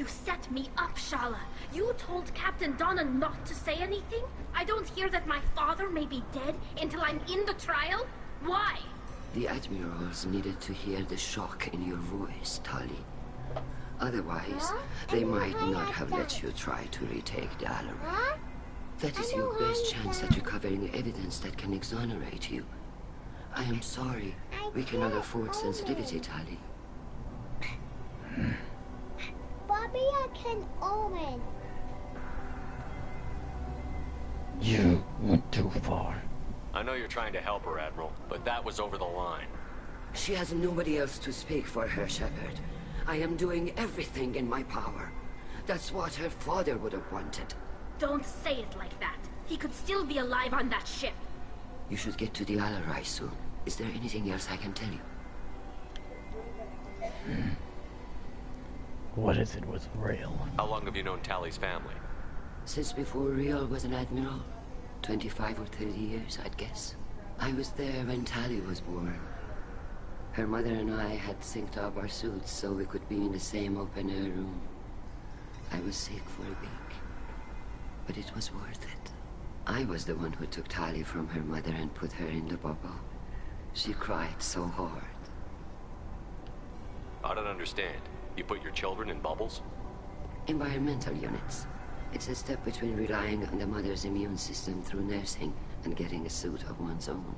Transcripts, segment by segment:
set me up, Shala. You told Captain Donna not to say anything? I don't hear that my father may be dead until I'm in the trial? Why? The admirals needed to hear the shock in your voice, Tali. Otherwise, they might not have let you try to retake the Alarai. That is your best chance at recovering evidence that can exonerate you. I am sorry. We cannot afford sensitivity, Tali. Bobby, I can open. You went too far. I know you're trying to help her, Admiral, but that was over the line. She has nobody else to speak for her, Shepard. I am doing everything in my power. That's what her father would have wanted. Don't say it like that. He could still be alive on that ship. You should get to the Alarai soon. Is there anything else I can tell you? What is it with Rail? How long have you known Tali's family? Since before Riel was an admiral. 25 or 30 years, I'd guess. I was there when Tali was born. Her mother and I had synced up our suits so we could be in the same open-air room. I was sick for a week, but it was worth it. I was the one who took Tali from her mother and put her in the bubble. She cried so hard. I don't understand. You put your children in bubbles? Environmental units. It's a step between relying on the mother's immune system through nursing and getting a suit of one's own.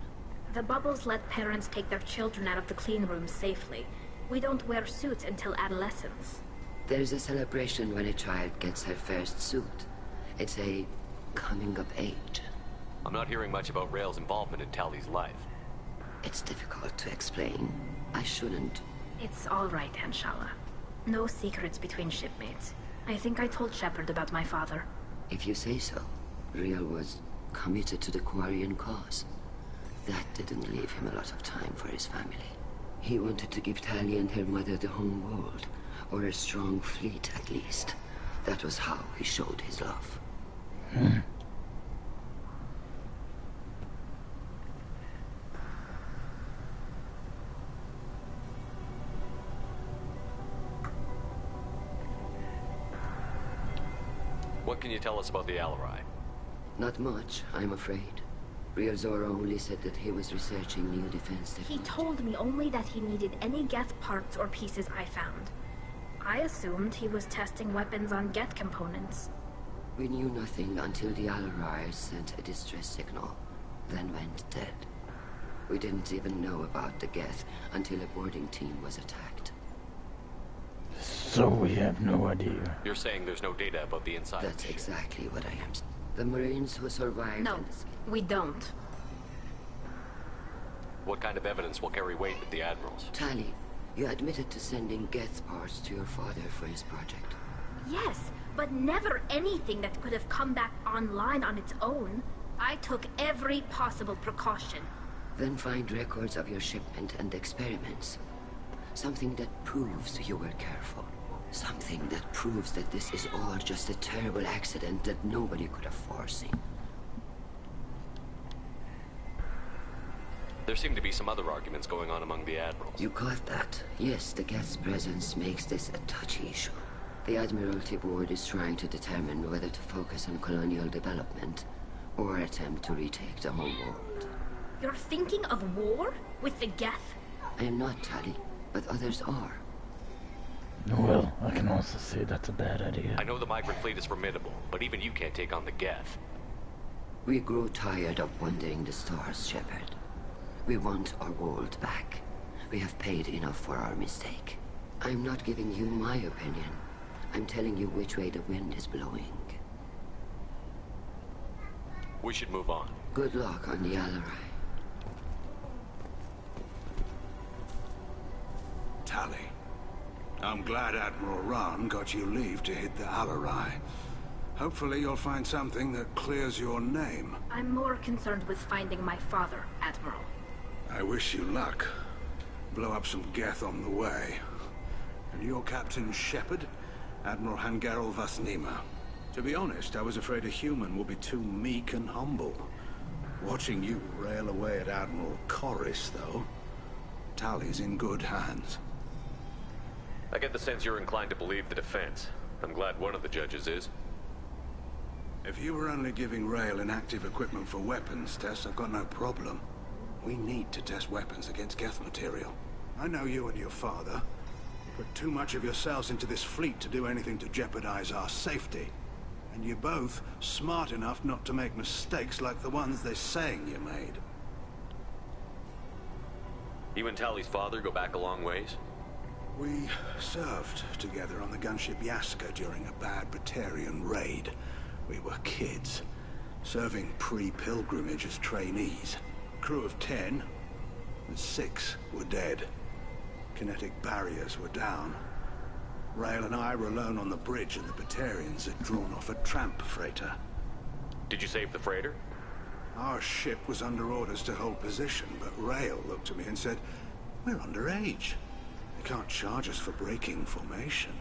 The bubbles let parents take their children out of the clean rooms safely. We don't wear suits until adolescence. There's a celebration when a child gets her first suit. It's a coming of age. I'm not hearing much about Rail's involvement in Tali's life. It's difficult to explain. I shouldn't. It's all right, Anshala. No secrets between shipmates. I think I told Shepard about my father. If you say so. Riel was committed to the Quarian cause. That didn't leave him a lot of time for his family. He wanted to give Tali and her mother the home world, or a strong fleet at least. That was how he showed his love. What can you tell us about the Alarai? Not much, I'm afraid. Riel Zora only said that he was researching new defense technology. He told me only that he needed any Geth parts or pieces I found. I assumed he was testing weapons on Geth components. We knew nothing until the Alarai sent a distress signal, then went dead. We didn't even know about the Geth until a boarding team was attacked. So we have no idea. You're saying there's no data about the inside That's of the ship. exactly what I am. The Marines who survived... No, we don't. What kind of evidence will carry weight with the Admirals? Tali, you admitted to sending Geth parts to your father for his project. Yes, but never anything that could have come back online on its own. I took every possible precaution. Then find records of your shipment and experiments. Something that proves you were careful. Something that proves that this is all just a terrible accident that nobody could have foreseen. There seem to be some other arguments going on among the Admirals. You caught that? Yes, the Geth's presence makes this a touchy issue. The Admiralty Board is trying to determine whether to focus on colonial development or attempt to retake the home world. You're thinking of war? With the Geth? I am not, Tali, but others are. Well, I can also say that's a bad idea. I know the migrant fleet is formidable, but even you can't take on the Geth. We grow tired of wandering the stars, Shepard. We want our world back. We have paid enough for our mistake. I'm not giving you my opinion. I'm telling you which way the wind is blowing. We should move on. Good luck on the Alarai. Tali, I'm glad Admiral Rahn got you leave to hit the Alarai. Hopefully you'll find something that clears your name. I'm more concerned with finding my father, Admiral. I wish you luck. Blow up some Geth on the way. And your Captain Shepard? Admiral Hangarel Vasnima. To be honest, I was afraid a human would be too meek and humble. Watching you rail away at Admiral Corris, though, Tali's in good hands. I get the sense you're inclined to believe the defense. I'm glad one of the judges is. If you were only giving Rail inactive equipment for weapons tests, I've got no problem. We need to test weapons against Geth material. I know you and your father. You put too much of yourselves into this fleet to do anything to jeopardize our safety. And you're both smart enough not to make mistakes like the ones they're saying you made. You and Tally's father go back a long ways? We served together on the gunship Yaska during a bad Batarian raid. We were kids, serving pre-pilgrimage as trainees. Crew of 10, and 6 were dead. Kinetic barriers were down. Rail and I were alone on the bridge, and the Batarians had drawn off a tramp freighter. Did you save the freighter? Our ship was under orders to hold position, but Rail looked at me and said, "We're underage. You can't charge us for breaking formation."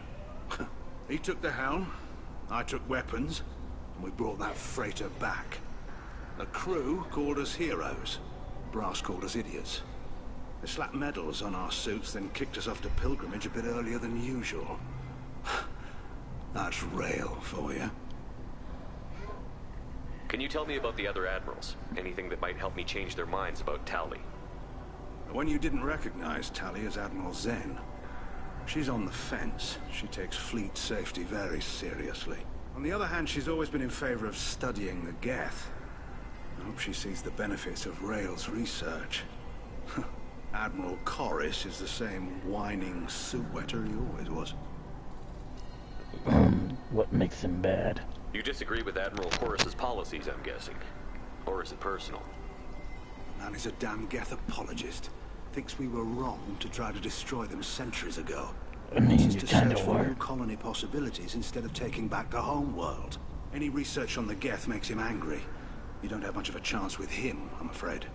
He took the helm, I took weapons, and we brought that freighter back. The crew called us heroes. Brass called us idiots. They slapped medals on our suits, then kicked us off to pilgrimage a bit earlier than usual. That's Rail for you. Can you tell me about the other admirals? Anything that might help me change their minds about Tally? The one you didn't recognize, Tally, is Admiral Zen. She's on the fence. She takes fleet safety very seriously. On the other hand, she's always been in favor of studying the Geth. I hope she sees the benefits of Rail's research. Admiral Corris is the same whining suit-wetter he always was. What makes him bad? You disagree with Admiral Corus's policies, I'm guessing. Or is it personal? The man is a damn Geth apologist. Thinks we were wrong to try to destroy them centuries ago. I mean, Wants you to kind search of for were. new colony possibilities instead of taking back the home world. Any research on the Geth makes him angry. You don't have much of a chance with him, I'm afraid.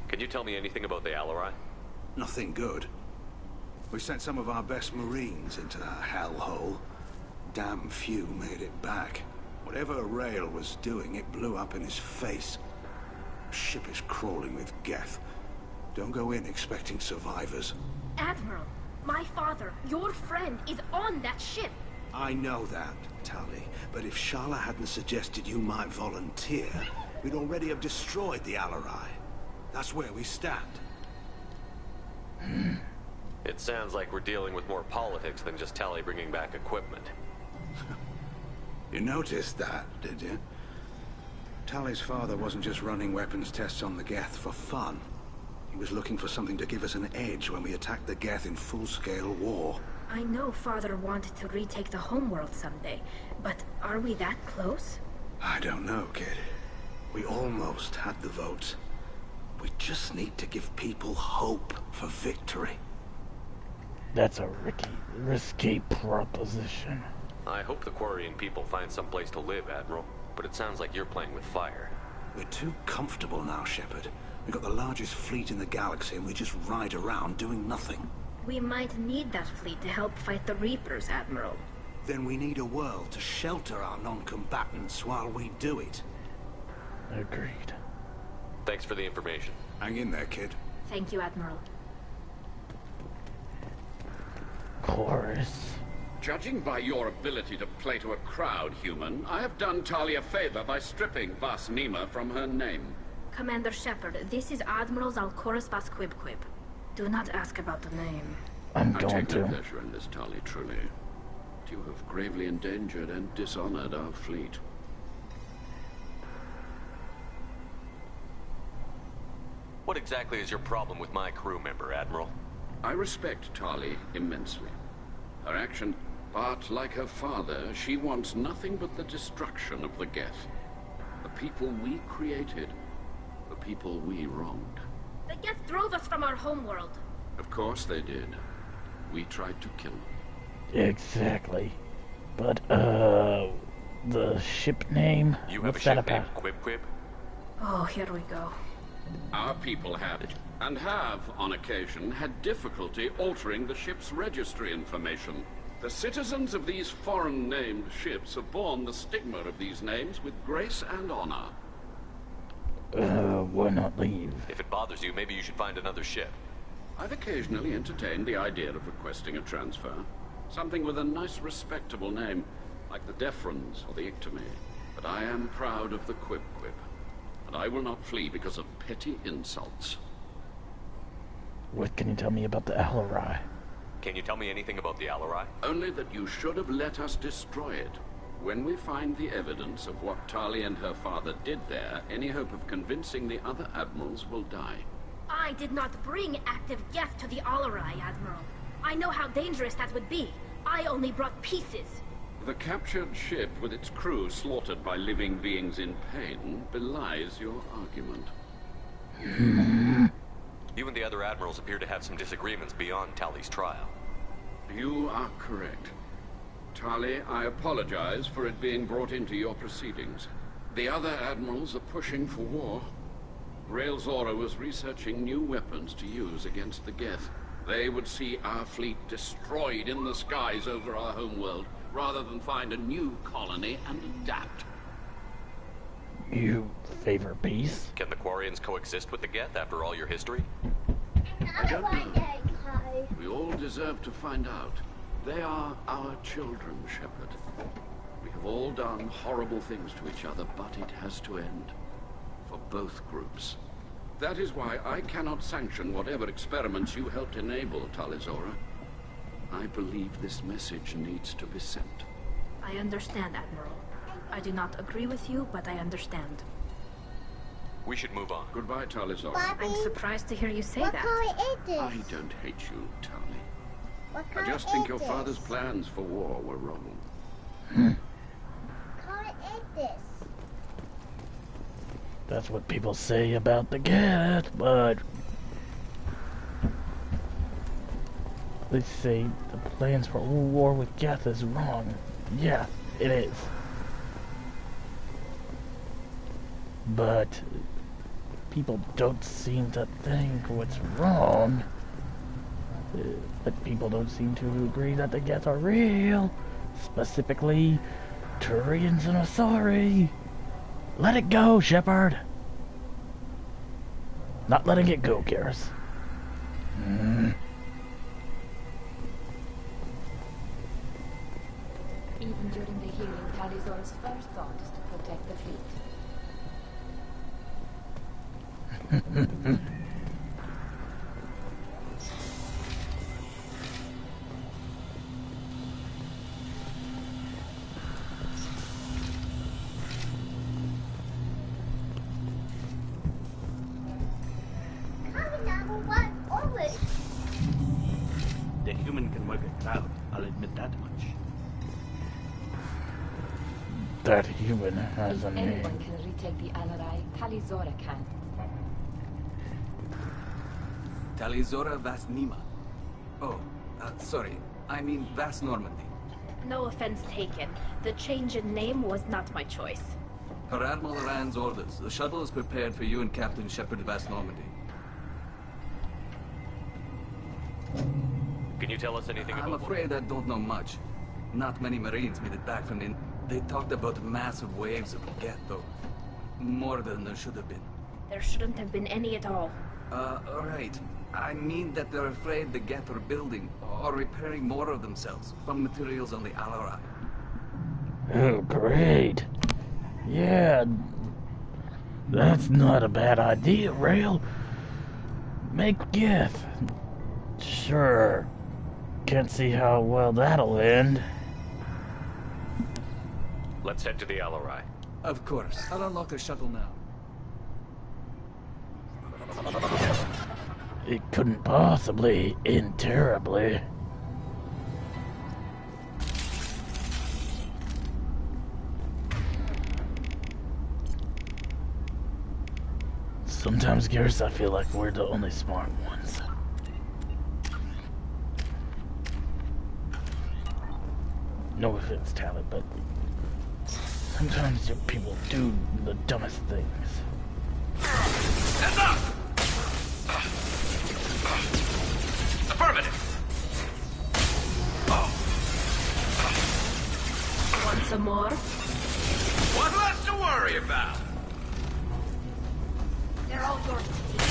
Can you tell me anything about the Alarai? Nothing good. We sent some of our best Marines into that hellhole. Damn few made it back. Whatever Rail was doing, it blew up in his face. Ship is crawling with Geth. Don't go in expecting survivors. Admiral, my father, your friend, is on that ship. I know that, Tally, but if Shala hadn't suggested you might volunteer, we'd already have destroyed the Alarai. That's where we stand. It sounds like we're dealing with more politics than just Tally bringing back equipment. You noticed that, did you? Tally's father wasn't just running weapons tests on the Geth for fun. He was looking for something to give us an edge when we attacked the Geth in full-scale war. I know father wanted to retake the homeworld someday, but are we that close? I don't know, kid. We almost had the votes. We just need to give people hope for victory. That's a risky proposition. I hope the Quarian people find some place to live, Admiral. But it sounds like you're playing with fire. We're too comfortable now, Shepard. We've got the largest fleet in the galaxy and we just ride around doing nothing. We might need that fleet to help fight the Reapers, Admiral. Then we need a world to shelter our non-combatants while we do it. Agreed. Thanks for the information. Hang in there, kid. Thank you, Admiral. Chorus. Judging by your ability to play to a crowd, human, I have done Talia a favor by stripping Vas Nima from her name. Commander Shepard, this is Admiral Zalkoris Vasquibquib. Do not ask about the name. I'm I going take no to. pleasure in this, Tali, truly. But you have gravely endangered and dishonored our fleet. What exactly is your problem with my crew member, Admiral? I respect Tali immensely. Her action, but like her father, she wants nothing but the destruction of the Geth. The people we created, the people we wronged. The Geth drove us from our homeworld. Of course they did. We tried to kill them. Exactly. But, the ship name? You have What's a that ship named about? Quib Quib? Oh, here we go. Our people have, and have, on occasion, had difficulty altering the ship's registry information. The citizens of these foreign-named ships have borne the stigma of these names with grace and honor. Why not leave? If it bothers you, maybe you should find another ship. I've occasionally entertained the idea of requesting a transfer. Something with a nice, respectable name, like the Defrons or the Ictomy. But I am proud of the Quip-Quip, and I will not flee because of petty insults. What can you tell me about the Alarai? Can you tell me anything about the Alarai? Only that you should have let us destroy it. When we find the evidence of what Tali and her father did there, any hope of convincing the other admirals will die. I did not bring active Geth to the Alarai, Admiral. I know how dangerous that would be. I only brought pieces. The captured ship with its crew slaughtered by living beings in pain belies your argument. You and the other admirals appear to have some disagreements beyond Tali's trial. You are correct. Tali, I apologize for it being brought into your proceedings. The other admirals are pushing for war. Rael Zora was researching new weapons to use against the Geth. They would see our fleet destroyed in the skies over our homeworld, rather than find a new colony and adapt. You favor peace? Can the Quarians coexist with the Geth after all your history? I don't know. We all deserve to find out. They are our children, Shepard. We have all done horrible things to each other, but it has to end. For both groups. That is why I cannot sanction whatever experiments you helped enable, Tali Zora. I believe this message needs to be sent. I understand, Admiral. I do not agree with you, but I understand. We should move on. Goodbye, Tali Zora. Bobby, I'm surprised to hear you say what that. color is this? I don't hate you, Tali. What I color just think is your this? father's plans for war were wrong. What color is this? That's what people say about the Geth, but they say the plans for a war with Geth is wrong. Yeah, it is. But people don't seem to think what's wrong. But people don't seem to agree that the Geth are real. Specifically, Turians and Asari. Let it go, Shepard. Not letting it go, Garrus. Even during the hearing, Tali Zora's first thought is to protect the fleet. Coming number one, always. The human can work a crowd, I'll admit that much. That human has a If anyone name. can retake the Alarai, Tali Zora can. Tali Zora Vas Nima. Oh, sorry. I mean Vas Normandy. No offense taken. The change in name was not my choice. Per Admiral Rand's orders, the shuttle is prepared for you and Captain Shepard Vas Normandy. Can you tell us anything I'm about afraid I don't know much. Not many Marines made it back from the... They talked about massive waves of Geth, though. More than there should have been. There shouldn't have been any at all. Right. I mean that they're afraid the Geth are building or repairing more of themselves from materials on the Alarai. Oh, great. Yeah. That's not a bad idea, Rael. Make Geth. Sure. Can't see how well that'll end. Let's head to the Alarai. Of course. I'll unlock the shuttle now. It couldn't possibly end terribly. Sometimes, Garrus, I feel like we're the only smart ones. No offense, Talent, but sometimes you people do the dumbest things. Hands up! Affirmative! Want some more? What left to worry about? They're all yours to take.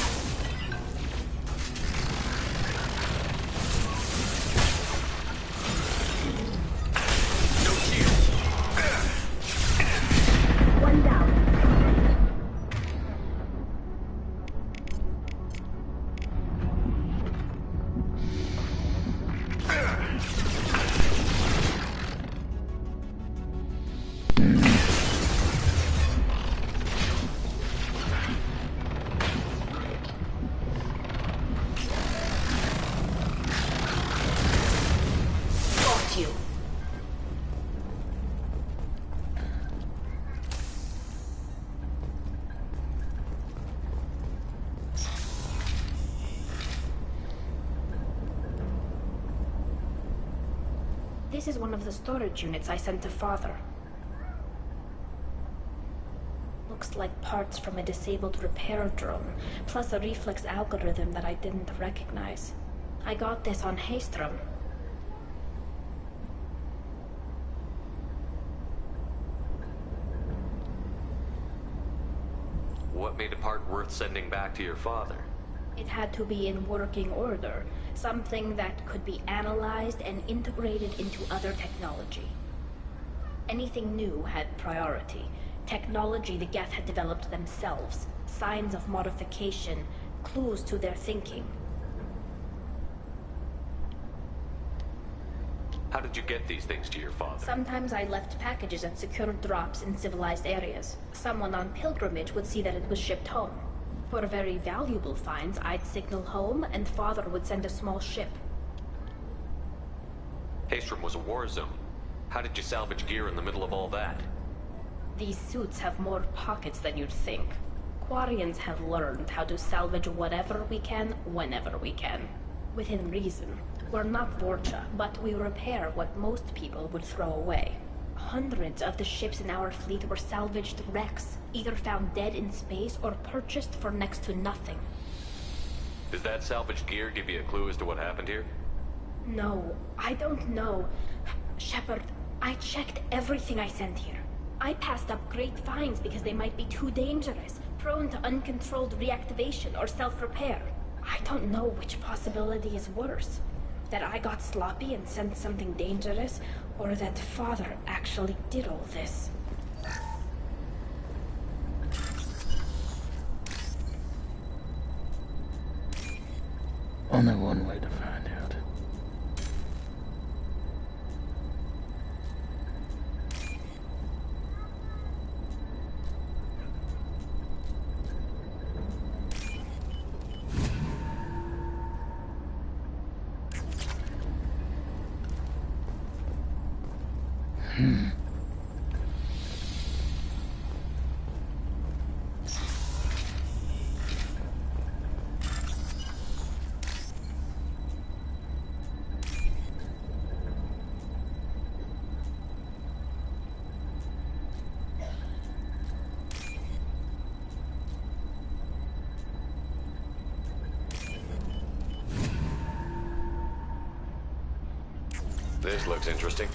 This is one of the storage units I sent to Father. Looks like parts from a disabled repair drone, plus a reflex algorithm that I didn't recognize. I got this on Haystrom. What made a part worth sending back to your father? It had to be in working order, something that could be analyzed and integrated into other technology. Anything new had priority. Technology the Geth had developed themselves, signs of modification, clues to their thinking. How did you get these things to your father? Sometimes I left packages at secure drops in civilized areas. Someone on pilgrimage would see that it was shipped home. For very valuable finds, I'd signal home, and Father would send a small ship. Haystrom was a war zone. How did you salvage gear in the middle of all that? These suits have more pockets than you'd think. Quarians have learned how to salvage whatever we can, whenever we can. Within reason. We're not Vorcha, but we repair what most people would throw away. Hundreds of the ships in our fleet were salvaged wrecks, either found dead in space or purchased for next to nothing. Does that salvaged gear give you a clue as to what happened here? No, I don't know. Shepard, I checked everything I sent here. I passed up great finds because they might be too dangerous, prone to uncontrolled reactivation or self-repair. I don't know which possibility is worse. That I got sloppy and sent something dangerous, or that Father actually did all this. Only one way to find out. This looks interesting.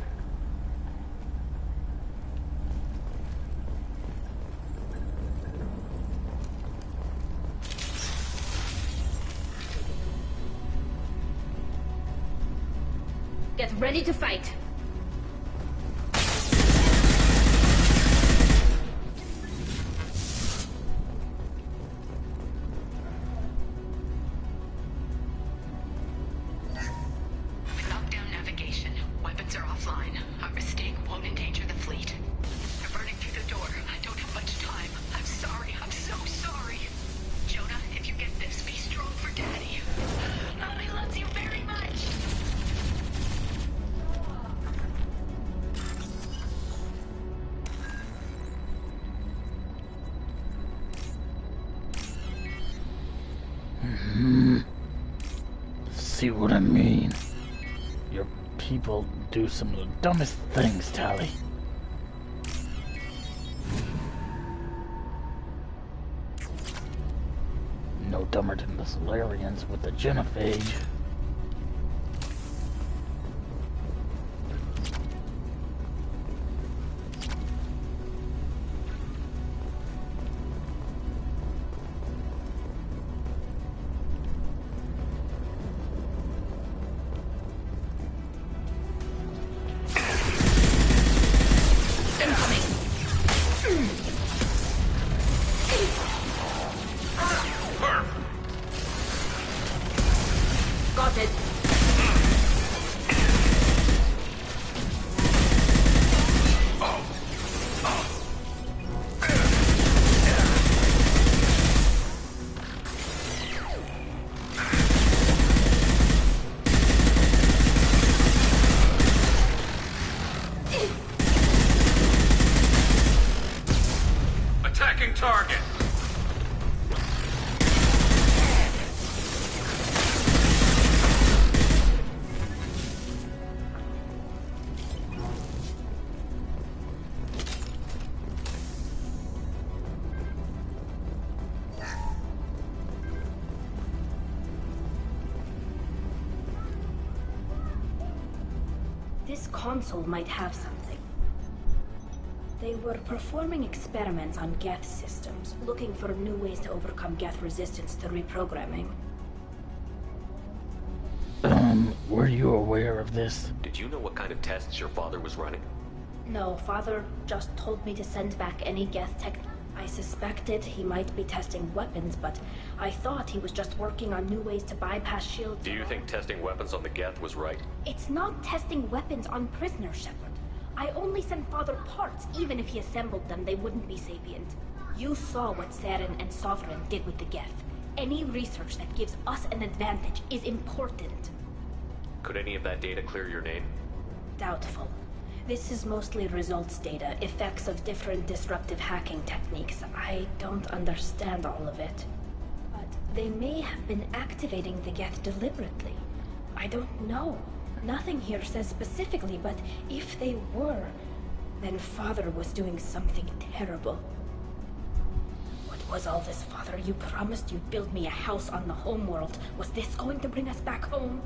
Get ready to fight. Lockdown navigation. Weapons are offline. Our mistake won't endanger the fleet. They're burning through the door. I don't have much time. I'm sorry. I'm so sorry. Jonah, if you get this, be strong for Daddy. Mommy loves you very much. See what I mean? Your people do some of the dumbest things, Tally. No dumber than the Solarians with the genophage. Got it. Attacking target. This console might have something. They were performing experiments on Geth systems, looking for new ways to overcome Geth resistance to reprogramming. Were you aware of this? Did you know what kind of tests your father was running? No, Father just told me to send back any Geth tech. I suspected he might be testing weapons, but I thought he was just working on new ways to bypass shields. Do you think testing weapons on the Geth was right? It's not testing weapons on prisoners, Shepard. I only sent Father parts. Even if he assembled them, they wouldn't be sapient. You saw what Saren and Sovereign did with the Geth. Any research that gives us an advantage is important. Could any of that data clear your name? Doubtful. This is mostly results data, effects of different disruptive hacking techniques. I don't understand all of it. But they may have been activating the Geth deliberately. I don't know. Nothing here says specifically, but if they were, then Father was doing something terrible. What was all this, Father? You promised you'd build me a house on the homeworld. Was this going to bring us back home?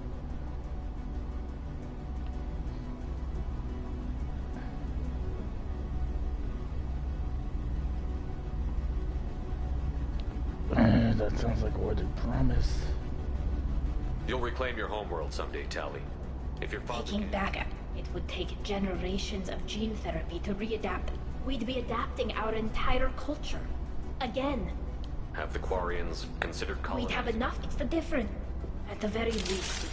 That sounds like a worded promise. You'll reclaim your homeworld someday, Tali. If your father Taking back, it would take generations of gene therapy to readapt. We'd be adapting our entire culture. Again. Have the Quarians considered colonizing? We'd have enough. It's the different. At the very least.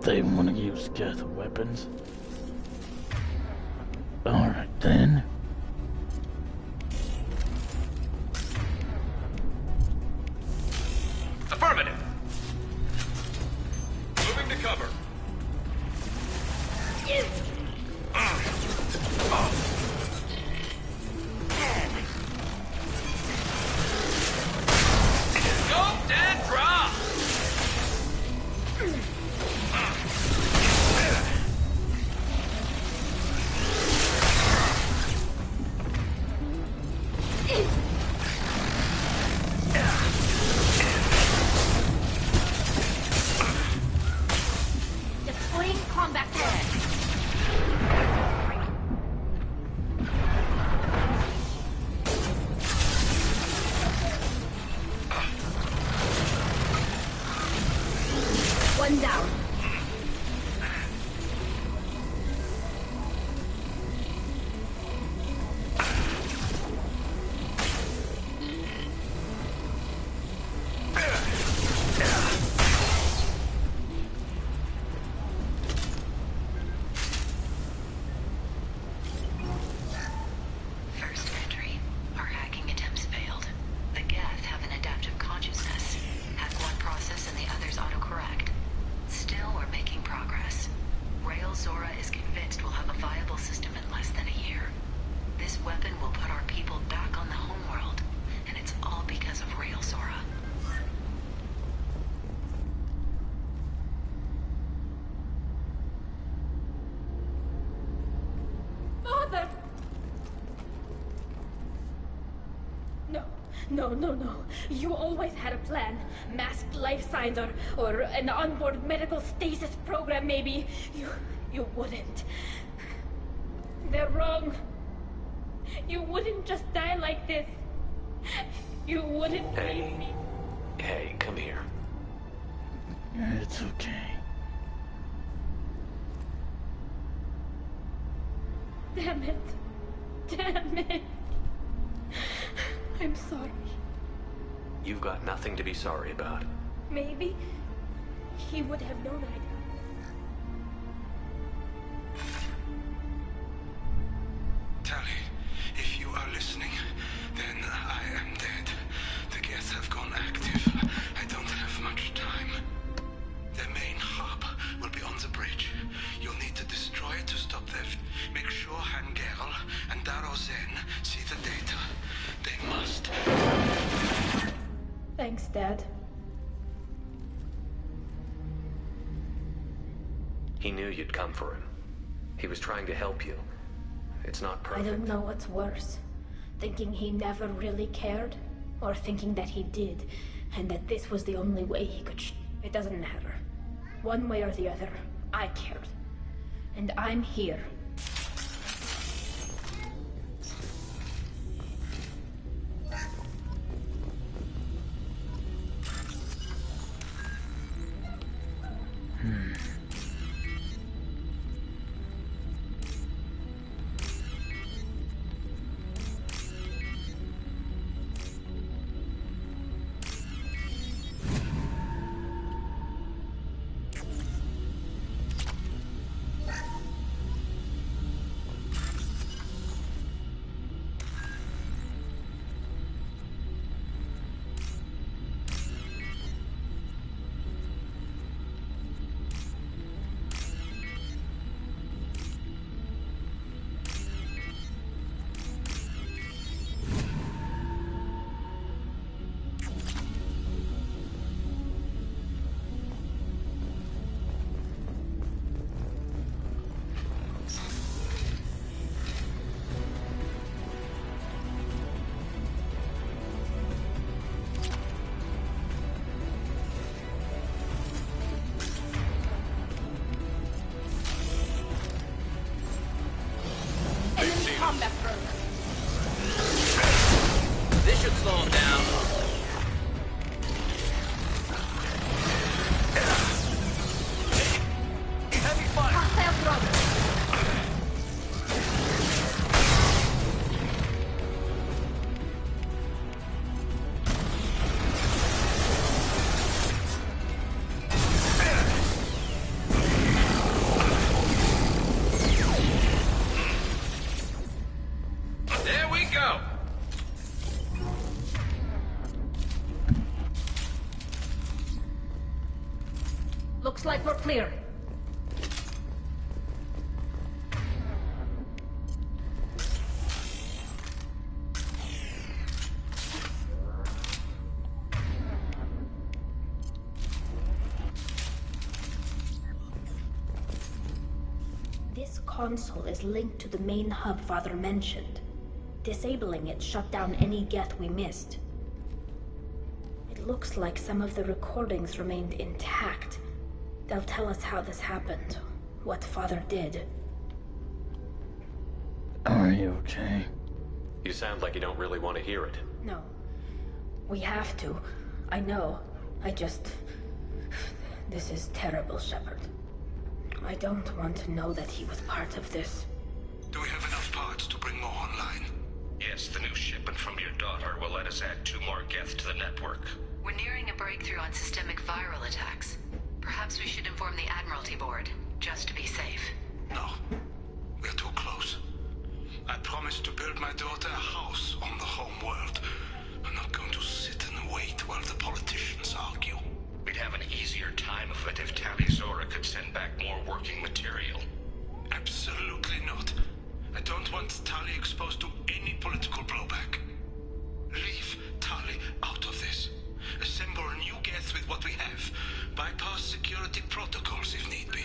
They want to use Geth weapons. Alright then. Affirmative. Moving to cover. Scoped and dropped. Deploying combat plan. One down. First entry. Our hacking attempts failed. The Geth have an adaptive consciousness. Hack one process and the others autocorrect. Still, we're making progress. Rail Zora is convinced we'll have a viable system in less than a year. This weapon will put our people back on the homeworld, and it's all because of Rail Zora. Father! No. You always had a plan. Masked life signs or an onboard medical stasis program, maybe. You wouldn't. They're wrong. You wouldn't just die like this. You wouldn't believe me. Hey, come here. It's okay. Damn it. Damn it. I'm sorry. You've got nothing to be sorry about. Maybe he would have known I'd... Tally, if you are listening, then I am dead. The Geth have gone active. I don't have much time. The main hub will be on the bridge. You'll need to destroy it to stop them. Make sure Hangerl and Daro Zen see the data. They must. Thanks, Dad. He knew you'd come for him. He was trying to help you. It's not I perfect. don't know what's worse. Thinking he never really cared, or thinking that he did, and that this was the only way he could It doesn't matter. One way or the other, I cared. And I'm here. Combat burn. This should slow him down. Heavy fire. Hostile drone. Looks like we're clear. This console is linked to the main hub Father mentioned. Disabling it shut down any Geth we missed. It looks like some of the recordings remained intact. They'll tell us how this happened, what Father did. Are you okay? You sound like you don't really want to hear it. No. We have to. I know. This is terrible, Shepard. I don't want to know that he was part of this. Do we have enough parts to bring more online? Yes, the new shipment from your daughter will let us add 2 more Geth to the network. We're nearing a breakthrough on systemic viral attacks. Perhaps we should inform the Admiralty Board, just to be safe. No. We're too close. I promised to build my daughter a house on the home world. I'm not going to sit and wait while the politicians argue. We'd have an easier time of it if Tali Zora could send back more working material. Absolutely not. I don't want Tali exposed to any political blowback. Leave Tali out of this. Assemble a new Geth with what we have. Bypass security protocols if need be.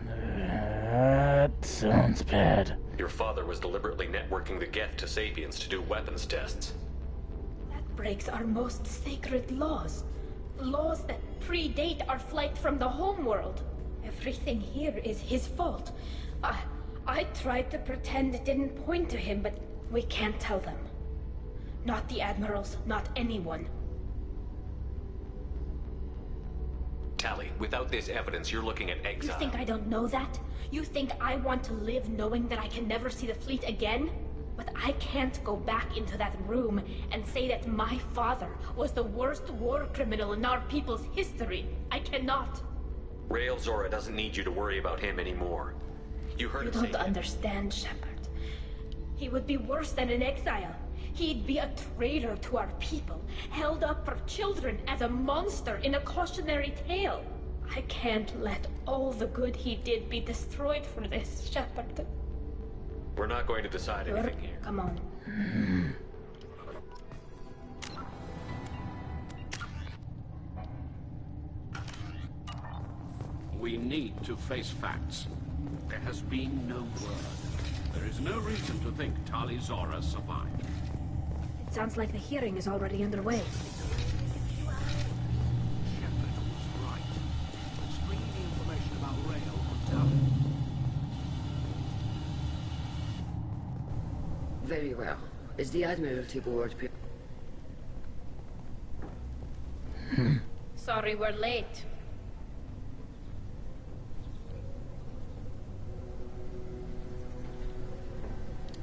That sounds bad. Your father was deliberately networking the Geth to Sapiens to do weapons tests. That breaks our most sacred laws. Laws that predate our flight from the homeworld. Everything here is his fault. I tried to pretend it didn't point to him, but We can't tell them. Not the admirals, not anyone. Tally, without this evidence, you're looking at exile. You think I don't know that? You think I want to live knowing that I can never see the fleet again? But I can't go back into that room and say that my father was the worst war criminal in our people's history. I cannot. Rael Zora doesn't need you to worry about him anymore. You heard You him say don't understand, Shepard. He would be worse than an exile. He'd be a traitor to our people, held up for children as a monster in a cautionary tale. I can't let all the good he did be destroyed for this, Shepard. We're not going to decide anything here. Come on. We need to face facts. There has been no word. There is no reason to think Tali Zora survived. It sounds like the hearing is already underway. Shepard was right. Stringing the information about Rael on Tali. Very well. Is the Admiralty Board Sorry we're late.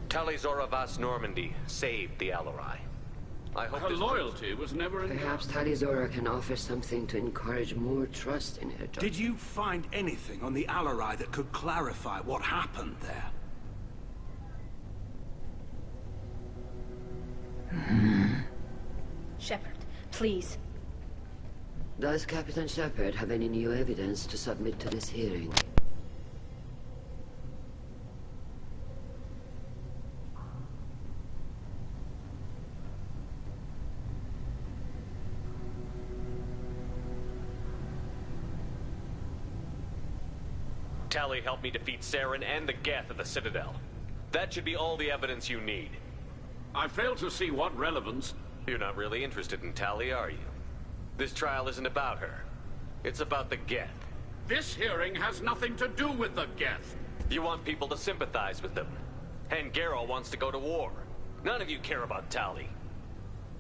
Tali Zora Vas Normandy saved the Alarai. I hope Her loyalty was never in doubt. Perhaps Tali Zora can offer something to encourage more trust in her daughter. Did you find anything on the Alarai that could clarify what happened there? Shepard, please. Does Captain Shepard have any new evidence to submit to this hearing? Tali helped me defeat Saren and the Geth at the Citadel. That should be all the evidence you need. I fail to see what relevance. You're not really interested in Tali, are you? This trial isn't about her. It's about the Geth. This hearing has nothing to do with the Geth. You want people to sympathize with them. And Geralt wants to go to war. None of you care about Tali.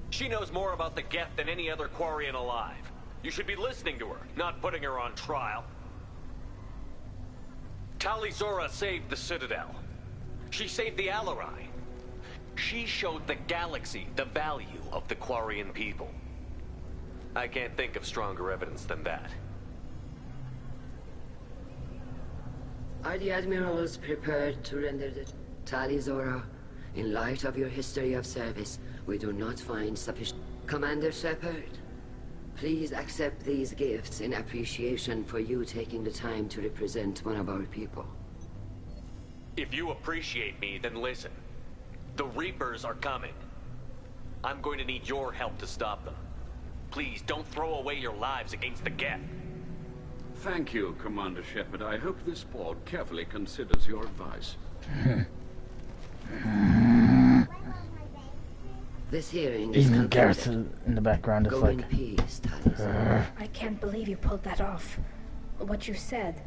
She knows more about the Geth than any other Quarian alive. You should be listening to her, not putting her on trial. Tali Zora saved the Citadel. She saved the Alarai. She showed the galaxy the value of the Quarian people. I can't think of stronger evidence than that. Are the Admirals prepared to render the Tali Zora? In light of your history of service, we do not find sufficient... Commander Shepard, please accept these gifts in appreciation for you taking the time to represent one of our people. If you appreciate me, then listen. The Reapers are coming. I'm going to need your help to stop them. Please, don't throw away your lives against the Geth. Thank you, Commander Shepard. I hope this board carefully considers your advice. This hearing is Even concluded. Gareth in the background is Go like... in peace, Tali Zora. I can't believe you pulled that off. What you said.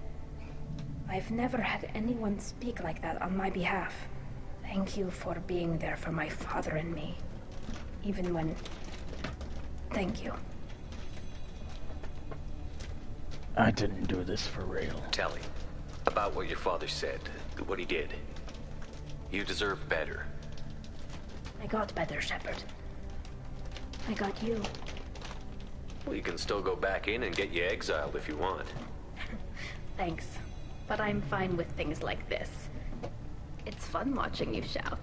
I've never had anyone speak like that on my behalf. Thank you for being there for my father and me. Even when... Thank you. I didn't do this for real. Tali, about what your father said, what he did. You deserve better. I got better, Shepard. I got you. Well, you can still go back in and get you exiled if you want. Thanks. But I'm fine with things like this. It's fun watching you shout.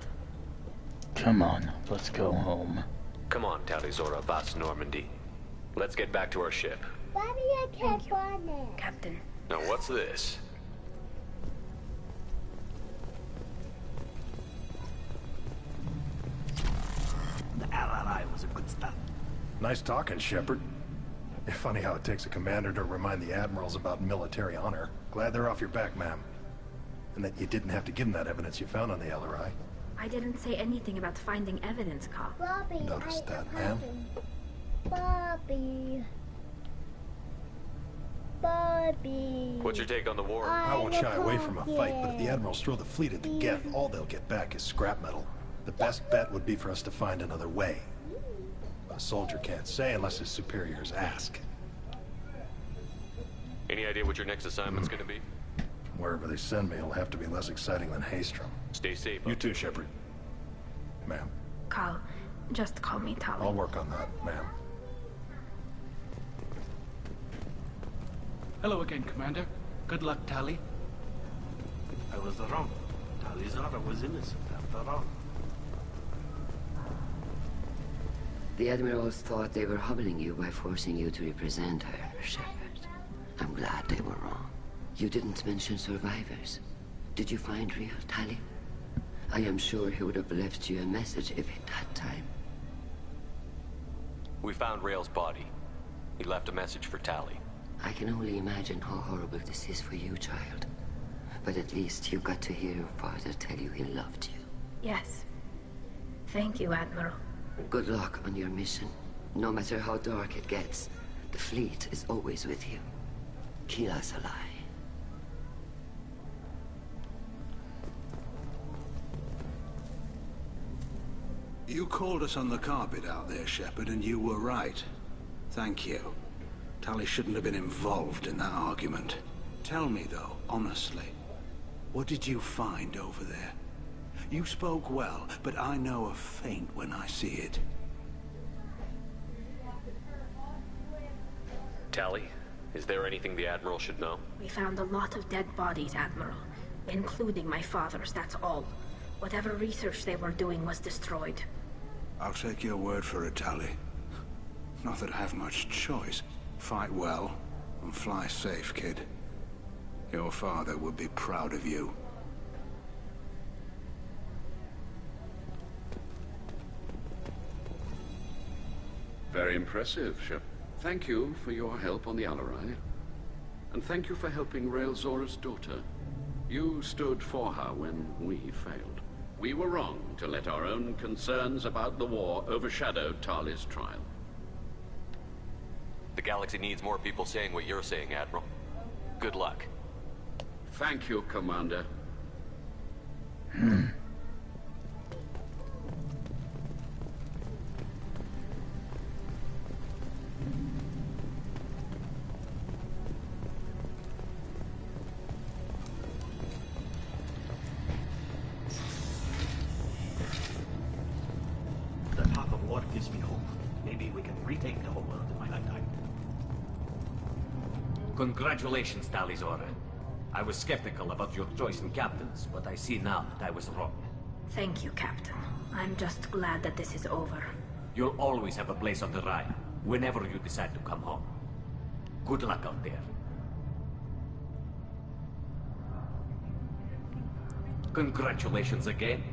Come on, let's go home. Come on, Tali Zora Vas Normandy. Let's get back to our ship. Daddy, I can't find it. Captain. Now, what's this? The Alarai was a good start. Nice talking, Shepard. Funny how it takes a commander to remind the admirals about military honor. Glad they're off your back, ma'am. And that you didn't have to give them that evidence you found on the Alarai. I didn't say anything about finding evidence, Carl. Bobby, Noticed that, ma'am. Bobby. Bobby. What's your take on the war? I won't shy away from a fight, but if the admirals throw the fleet at the Geth, all they'll get back is scrap metal. The best bet would be for us to find another way. But a soldier can't say unless his superiors ask. Any idea what your next assignment's gonna be? Wherever they send me, it'll have to be less exciting than Haystrom. Stay safe. You too, Shepard. Ma'am. Carl, just call me Tali. I'll work on that, ma'am. Hello again, Commander. Good luck, Tali. I was wrong. Tali Zora was innocent after all. The Admirals thought they were humbling you by forcing you to represent her, Shepard. I'm glad they were wrong. You didn't mention survivors. Did you find real Tali? I am sure he would have left you a message if he'd had time. We found Rail's body. He left a message for Tali. I can only imagine how horrible this is for you, child. But at least you got to hear your father tell you he loved you. Yes. Thank you, Admiral. Good luck on your mission. No matter how dark it gets, the fleet is always with you. Kila Salai. You called us on the carpet out there, Shepard, and you were right. Thank you. Tali shouldn't have been involved in that argument. Tell me, though, honestly, what did you find over there? You spoke well, but I know a feint when I see it. Tali, is there anything the Admiral should know? We found a lot of dead bodies, Admiral. Including my father's, that's all. Whatever research they were doing was destroyed. I'll take your word for it, Tali. Not that I have much choice. Fight well, and fly safe, kid. Your father would be proud of you. Very impressive, Shep. Thank you for your help on the Alarai. And thank you for helping Rail Zora's daughter. You stood for her when we failed. We were wrong to let our own concerns about the war overshadow Tali's trial. The galaxy needs more people saying what you're saying, Admiral. Good luck. Thank you, Commander. The talk of war gives me hope. Maybe we can retake the whole world in my lifetime. Congratulations, Tali Zora. I was skeptical about your choice in captains, but I see now that I was wrong. Thank you, Captain. I'm just glad that this is over. You'll always have a place on the Raya, whenever you decide to come home. Good luck out there. Congratulations again.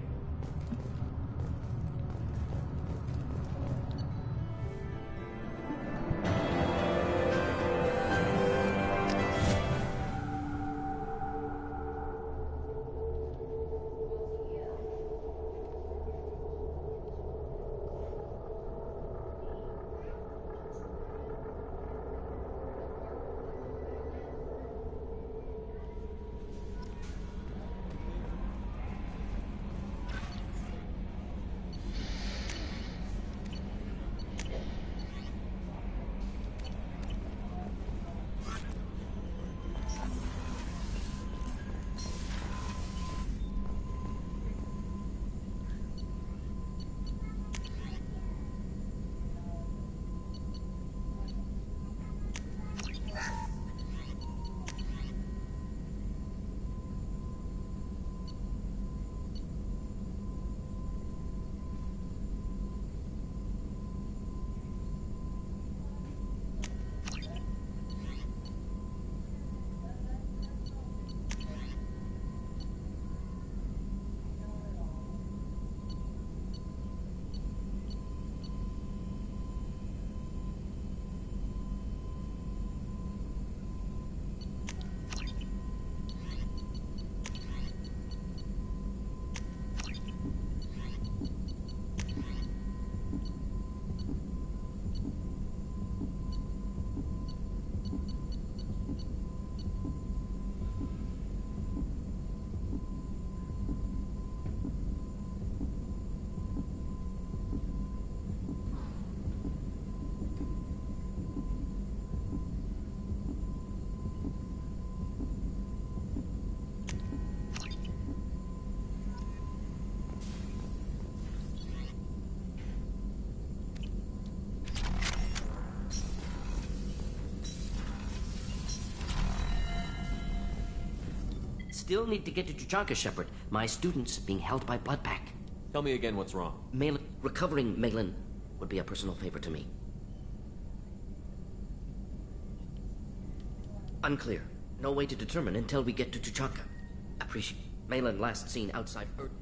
Still need to get to Tuchanka, Shepard. My student's being held by Bloodpack. Tell me again what's wrong. Recovering Malin would be a personal favor to me. Unclear. No way to determine until we get to Tuchanka. Appreciate. Malin last seen outside Earth.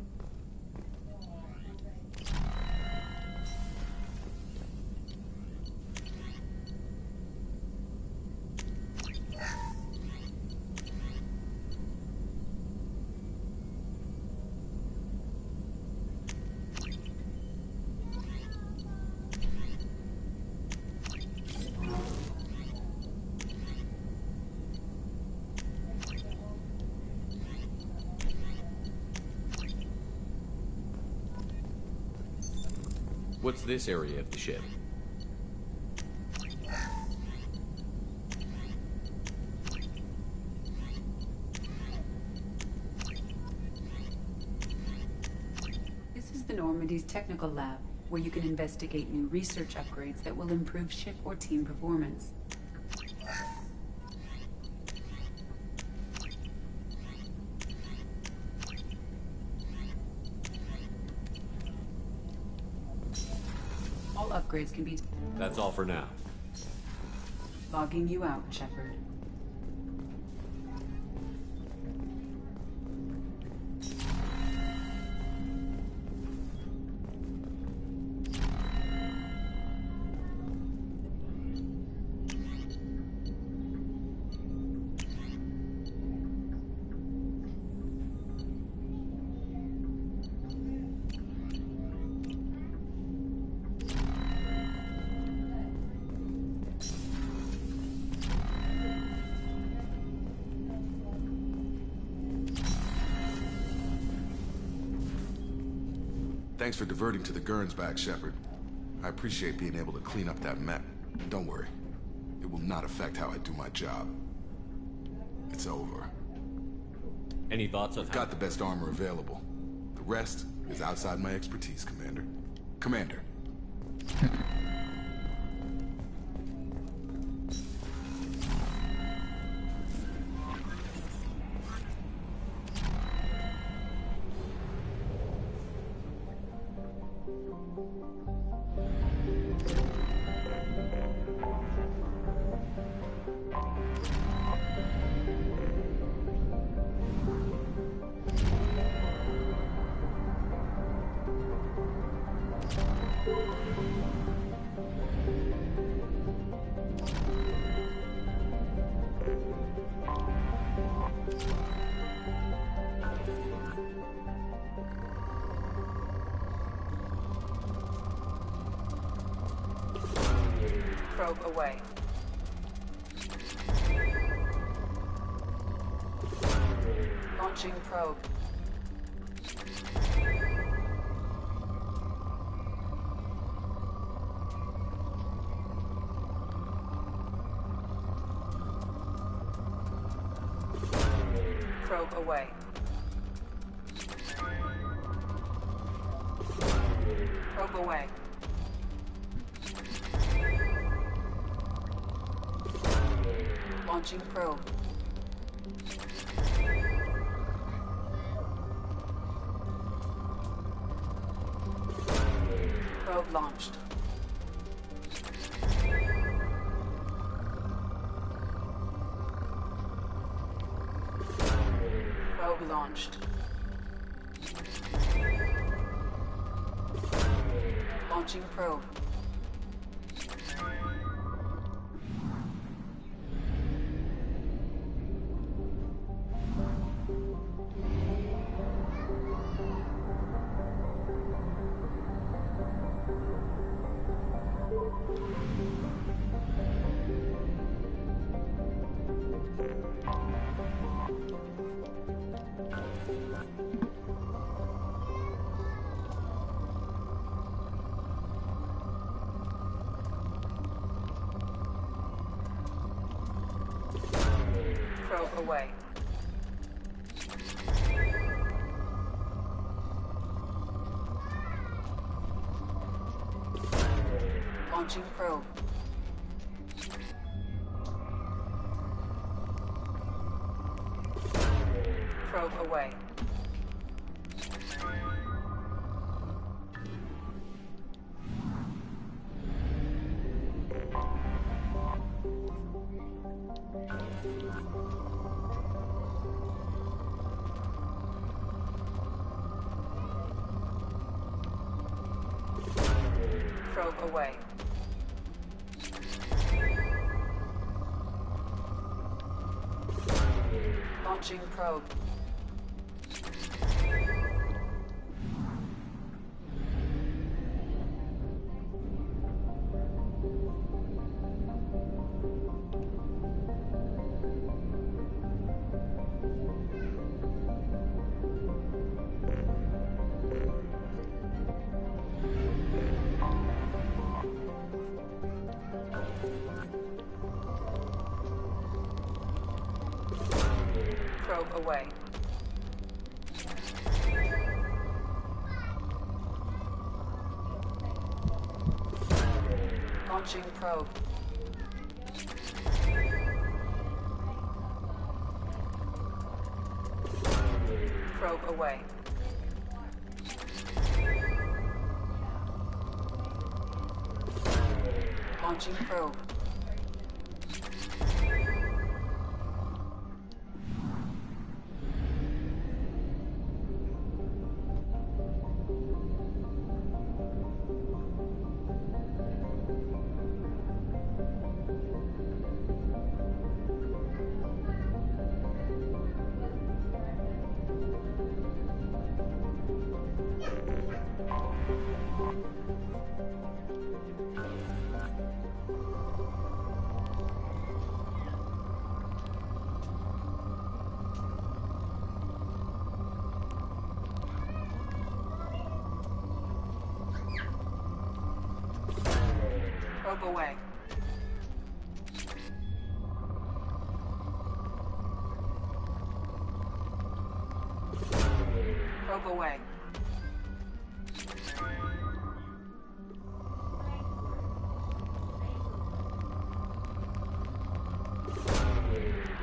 What's this area of the ship? This is the Normandy's technical lab, where you can investigate new research upgrades that will improve ship or team performance. All upgrades can be... That's all for now. Logging you out, Shepard. Thanks for diverting to the Gurns back, Shepard. I appreciate being able to clean up that mess. Don't worry. It will not affect how I do my job. It's over. Any thoughts on I've got the best armor available. The rest is outside my expertise, Commander. Commander. Probe away. Launching probe. Probe away. Probe away. Launching probe. Probe launched. Probe launched. Launching probe. Probe away. Launching probe. Probe away. Probe away. Launching probe. Probe away. Launching probe. Probe away. Launching probe. Probe away. Probe away.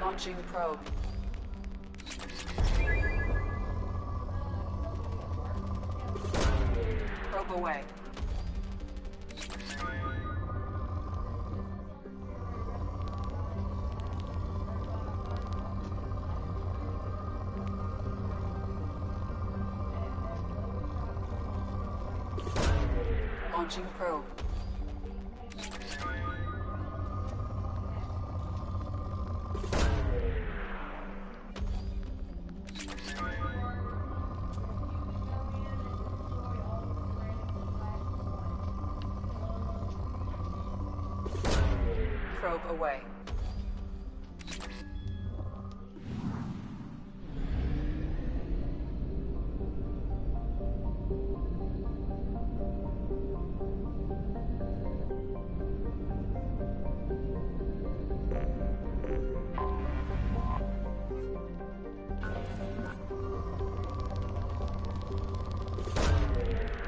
Launching probe. Probe away. Launching probe. Probe away.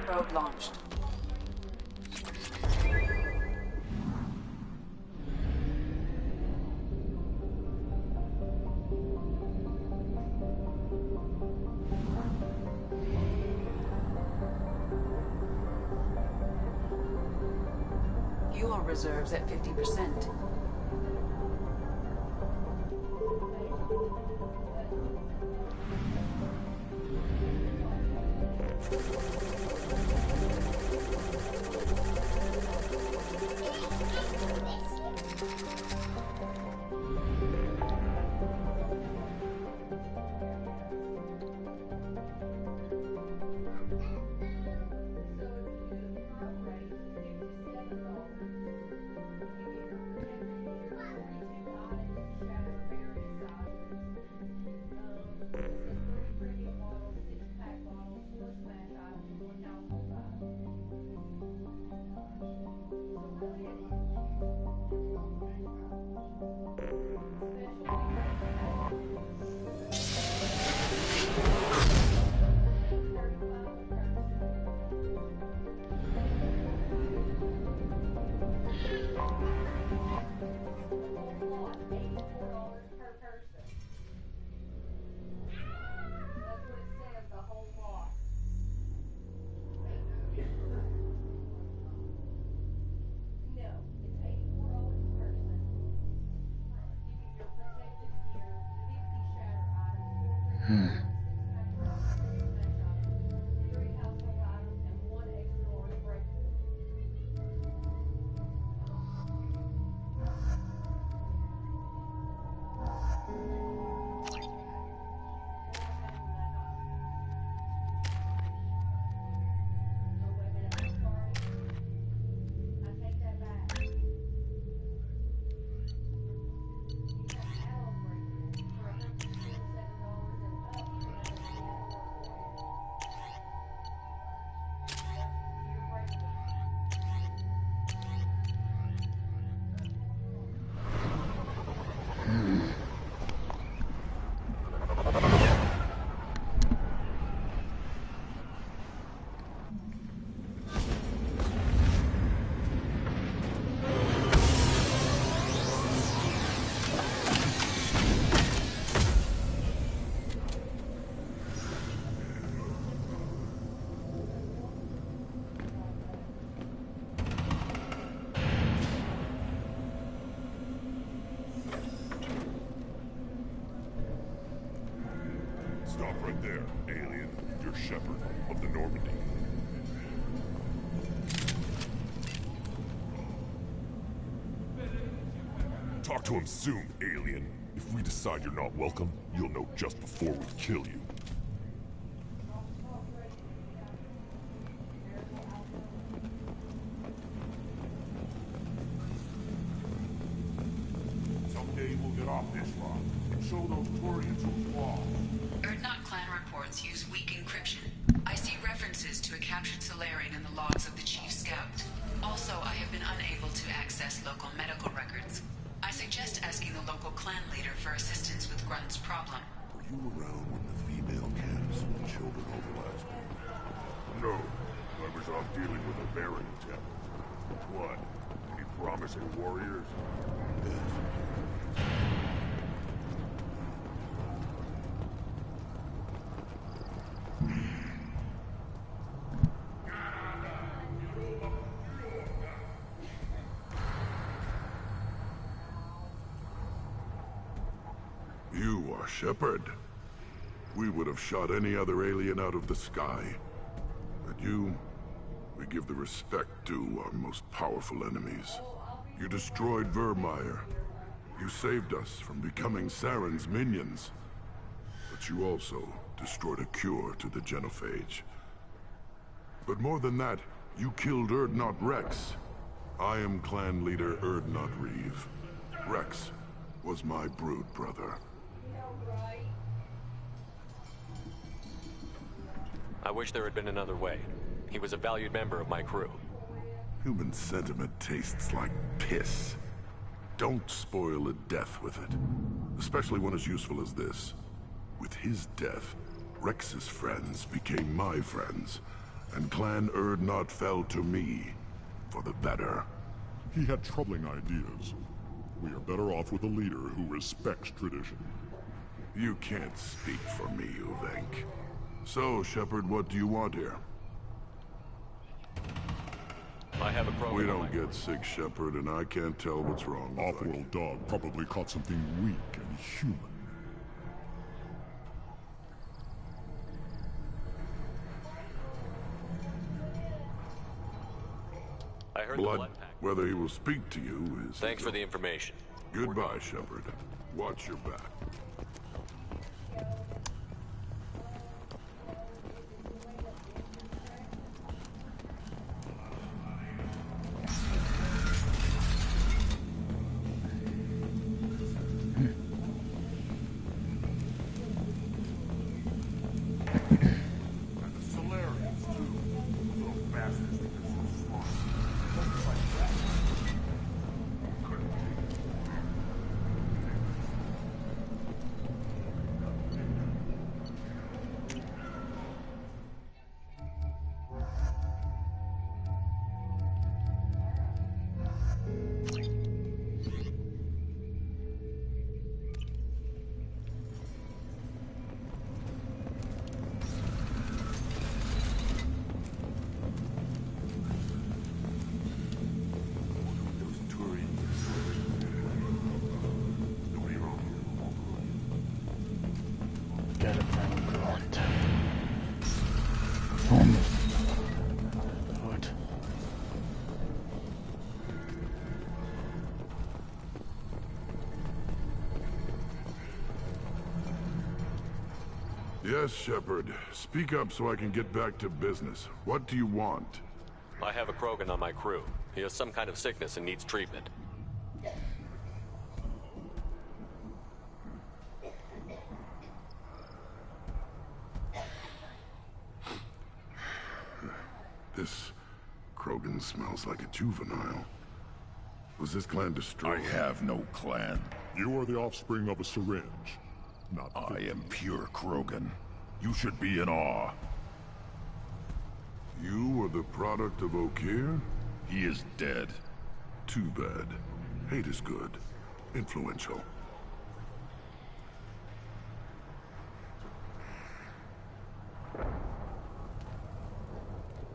Probe launched. Fuel reserves at 50%. Stop right there, alien. You're Shepard of the Normandy. Talk to him soon, alien. If we decide you're not welcome, you'll know just before we kill you. Someday we'll get off this rock and show those Turians who's lost. Erdnot clan reports use weak encryption. I see references to a captured Solarian in the logs of the Chief Scout. Also, I have been unable to access local medical records. I suggest asking the local clan leader for assistance with Grunt's problem. Were you around when the female camps and children overlast? No. I was off dealing with a Baron temple. What? Any promising warriors? You are Shepard. We would have shot any other alien out of the sky. But you, we give the respect due our most powerful enemies. You destroyed Vermeer. You saved us from becoming Saren's minions. But you also destroyed a cure to the genophage. But more than that, you killed Erdnot Rex. I am clan leader Erdnot Reeve. Rex was my brood brother. I wish there had been another way. He was a valued member of my crew. Human sentiment tastes like piss. Don't spoil a death with it. Especially one as useful as this. With his death, Rex's friends became my friends, and Clan Erdnot fell to me for the better. He had troubling ideas. We are better off with a leader who respects tradition. You can't speak for me, Uvenk. So, Shepard, what do you want here? I have a program. We don't get sick, Shepard, and I can't tell what's wrong. Off-world dog probably caught something weak and human. I heard Blood, the blood pack. whether he will speak to you is... Thanks for the information. Goodbye, Shepard. Watch your back. Yes, Shepard. Speak up so I can get back to business. What do you want? I have a Krogan on my crew. He has some kind of sickness and needs treatment. This Krogan smells like a juvenile. Was this clan destroyed? I have no clan. You are the offspring of a syringe. Not I am pure Krogan. You should be in awe. You are the product of Okeer? He is dead. Too bad. Hate is good. Influential.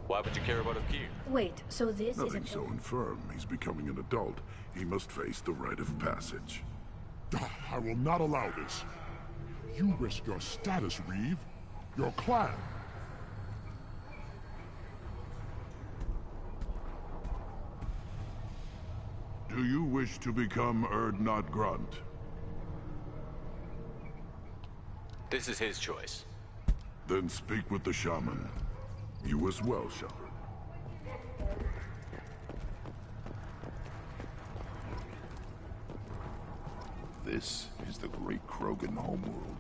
Why would you care about Okeer? Wait, so this Nothing isn't... so infirm. He's becoming an adult. He must face the rite of passage. I will not allow this. You risk your status, Reeve. Your clan. Do you wish to become Erdnot Grunt? This is his choice. Then speak with the shaman. You as well, Shepard. This is the great Krogan homeworld.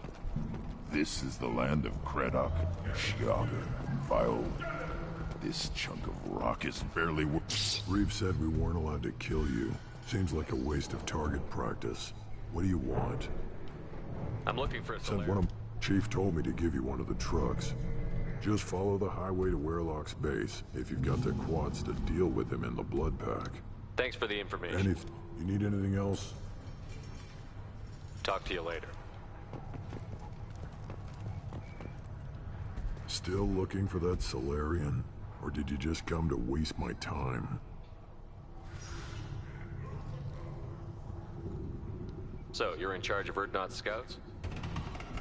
This is the land of Kredok, Shiaga, and Viol. This chunk of rock is barely Reeve said we weren't allowed to kill you. Seems like a waste of target practice. What do you want? I'm looking for a Sent one of... Chief told me to give you one of the trucks. Just follow the highway to Werlock's base, if you've got the quads to deal with him in the blood pack. Thanks for the information. You need anything else? Talk to you later. Still looking for that Solarian? Or did you just come to waste my time? So, you're in charge of Erdnot's scouts?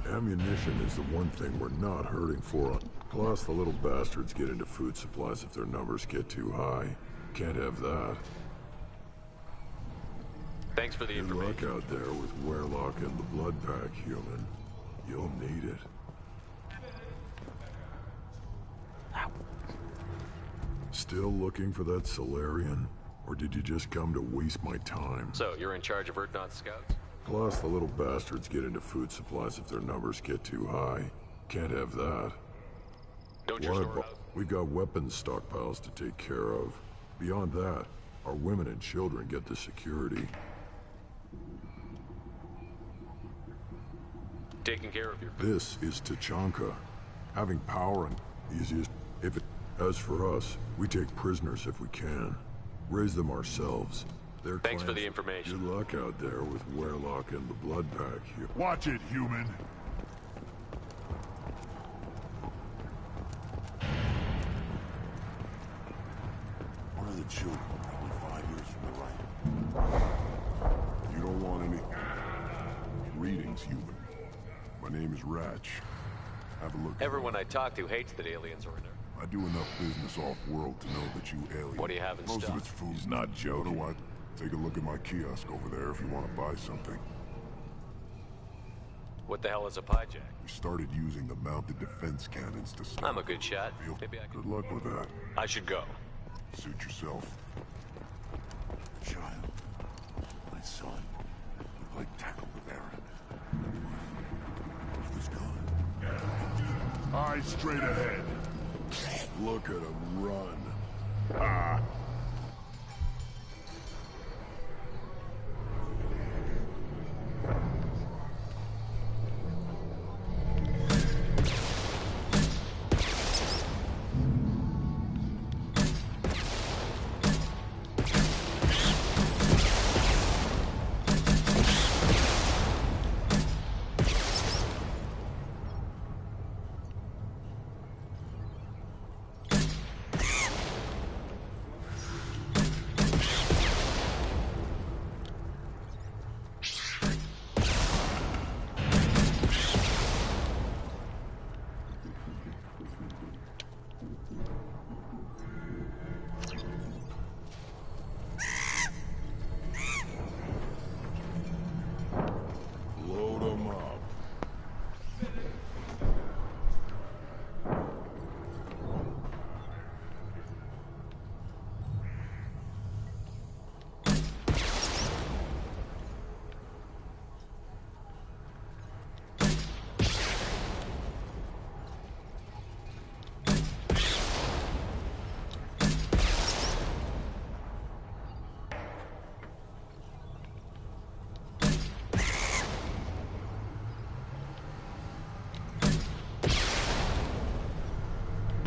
Ammunition is the one thing we're not hurting for. Plus, the little bastards get into food supplies if their numbers get too high. Can't have that. Thanks for the information. Good luck out there with Werlock and the blood pack, human. You'll need it. Still looking for that Solarian? Or did you just come to waste my time? So, you're in charge of Erdnot's scouts? Plus, the little bastards get into food supplies if their numbers get too high. Can't have that. Don't your storehouse... We've got weapons stockpiles to take care of. Beyond that, our women and children get the security. Taking care of your... This is Tachanka. Having power and easiest... As for us, we take prisoners if we can. Raise them ourselves. Thanks for the information. Good luck out there with Werlock and the blood pack here. Watch it, human. Where are the children? Probably 5 years from the right. You don't want any... Greetings, human. My name is Ratch. Have a look. Everyone I talk to hates that aliens are in there. I do enough business off-world to know that you aliens... What do you have in Most stock? of it's food. He's not joking. Take a look at my kiosk over there if you want to buy something. What the hell is a pijack? We started using the mounted defense cannons to stop... I'm a good shot. Maybe I can... Good luck with that. I should go. Suit yourself. Child. My son. You played tackle with Aaron. He was gone. Eyes straight ahead. Look at him run. Ah!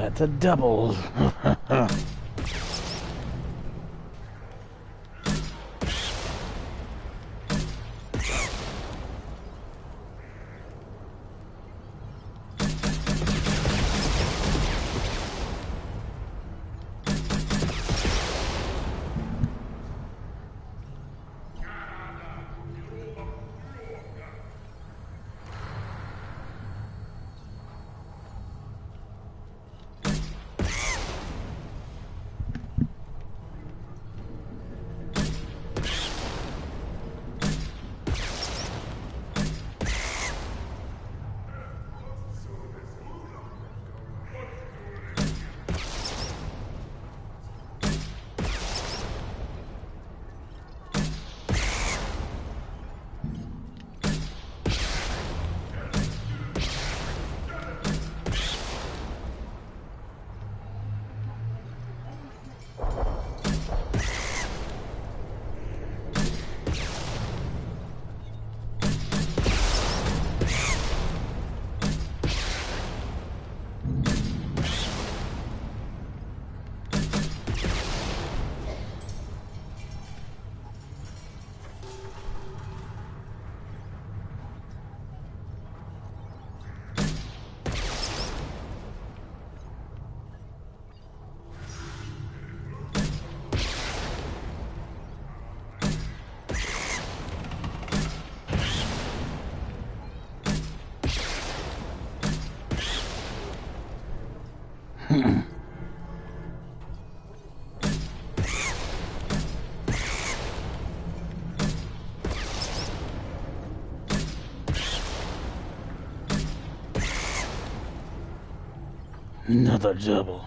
That's a double. Another double.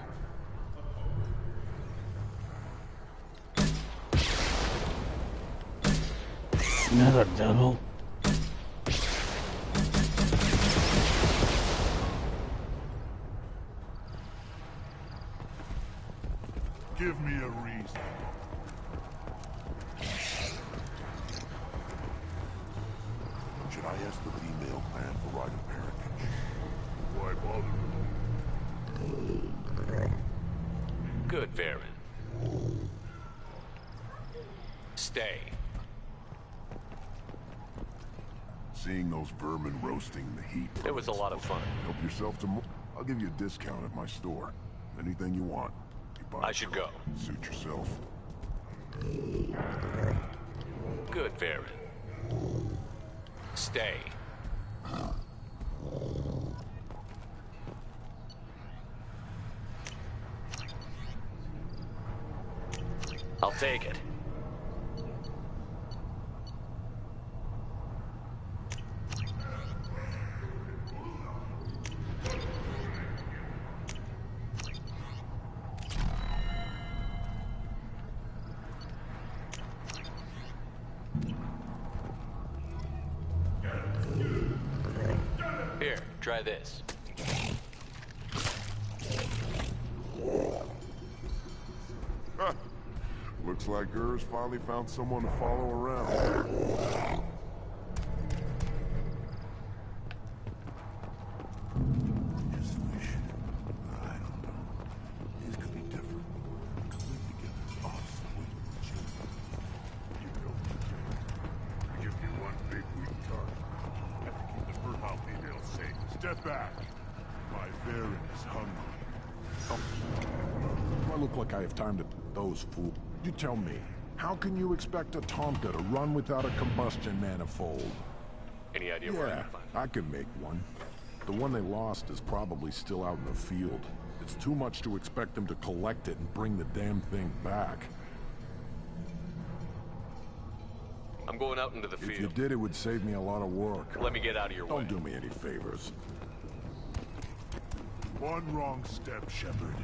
Another double. Give me a reason. Should I ask the female clan for right of parentage? Why bother? Good, Varen. Stay. Seeing those vermin roasting the heat. It was a lot of fun. Help yourself to more. I'll give you a discount at my store. Anything you want. I should go. Suit yourself. Good, Varen. Stay. I'll take it. Here, try this. Looks like Gers finally found someone to follow around. Just wish. I don't know. These could be different. Live together. Us with children. You know, I give you one big weak target. Have to keep the fertile female safe. Step back. My Varen is hungry. Do I look like I have time to... Those fools. You tell me, how can you expect a Tonka to run without a combustion manifold? Any idea where I can find it? I can make one. The one they lost is probably still out in the field. It's too much to expect them to collect it and bring the damn thing back. I'm going out into the field. If you did, it would save me a lot of work. Let me get out of your way. Don't do me any favors. One wrong step, Shepard.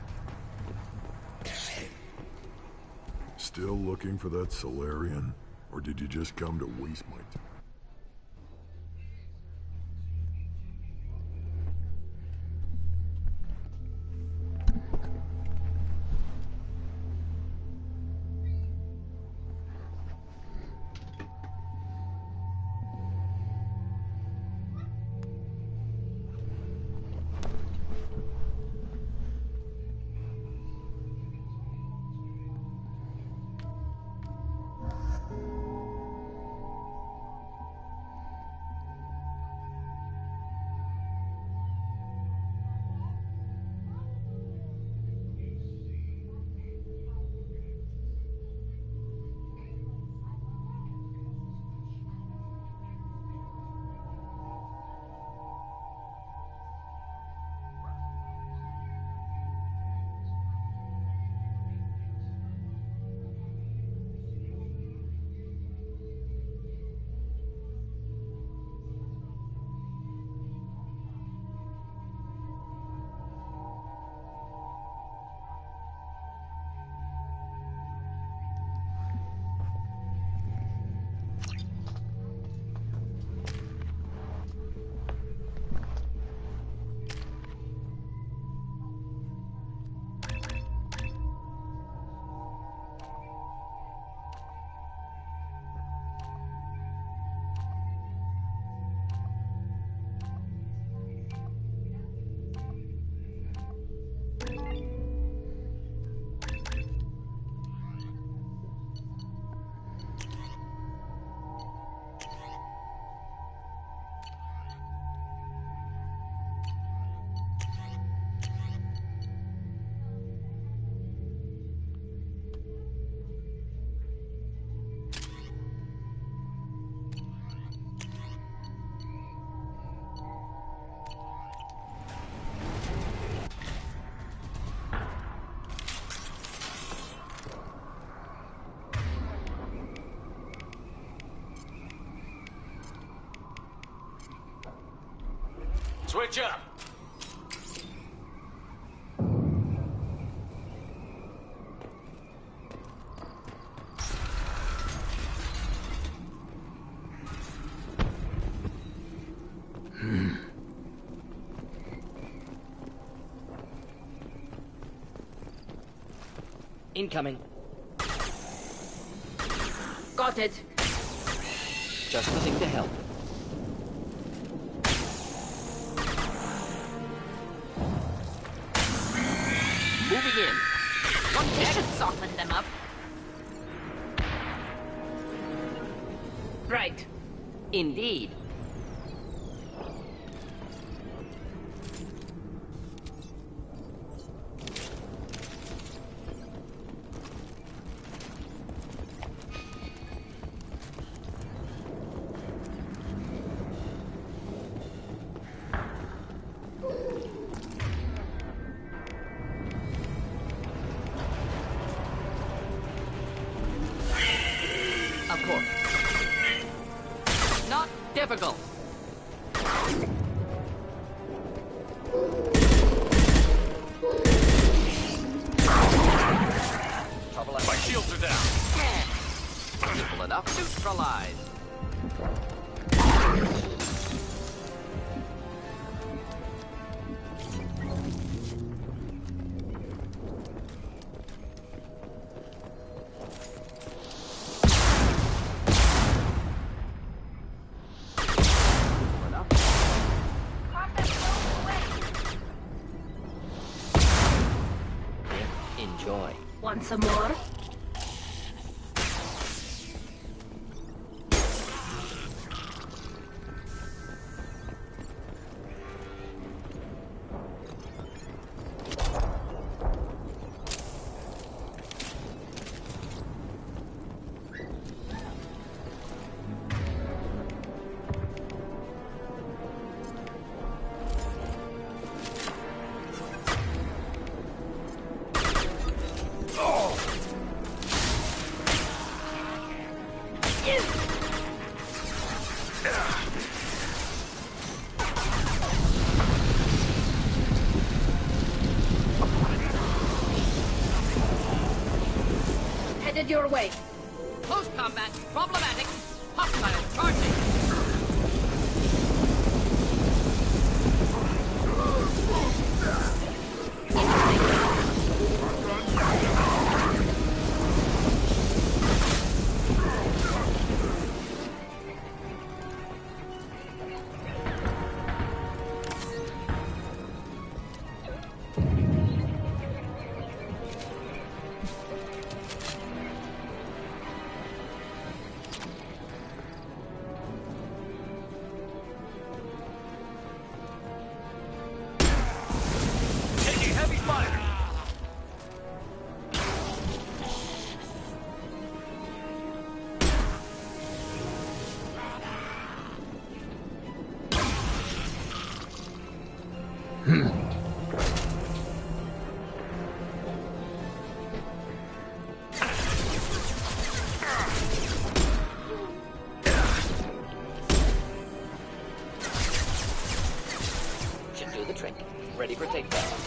Still looking for that Solarian? Or did you just come to waste my time? Switch up! Incoming. Got it. Just the thing to help. Moving in. This should soften them up. Right. Indeed. Of course. Not difficult. Trouble ahead. My shields are down. Simple enough. Neutralized. Enjoy. Want some more? Headed your way. Close combat. Problematic. Hostile charging. Taking heavy fire! Should do the trick. Ready for takedown.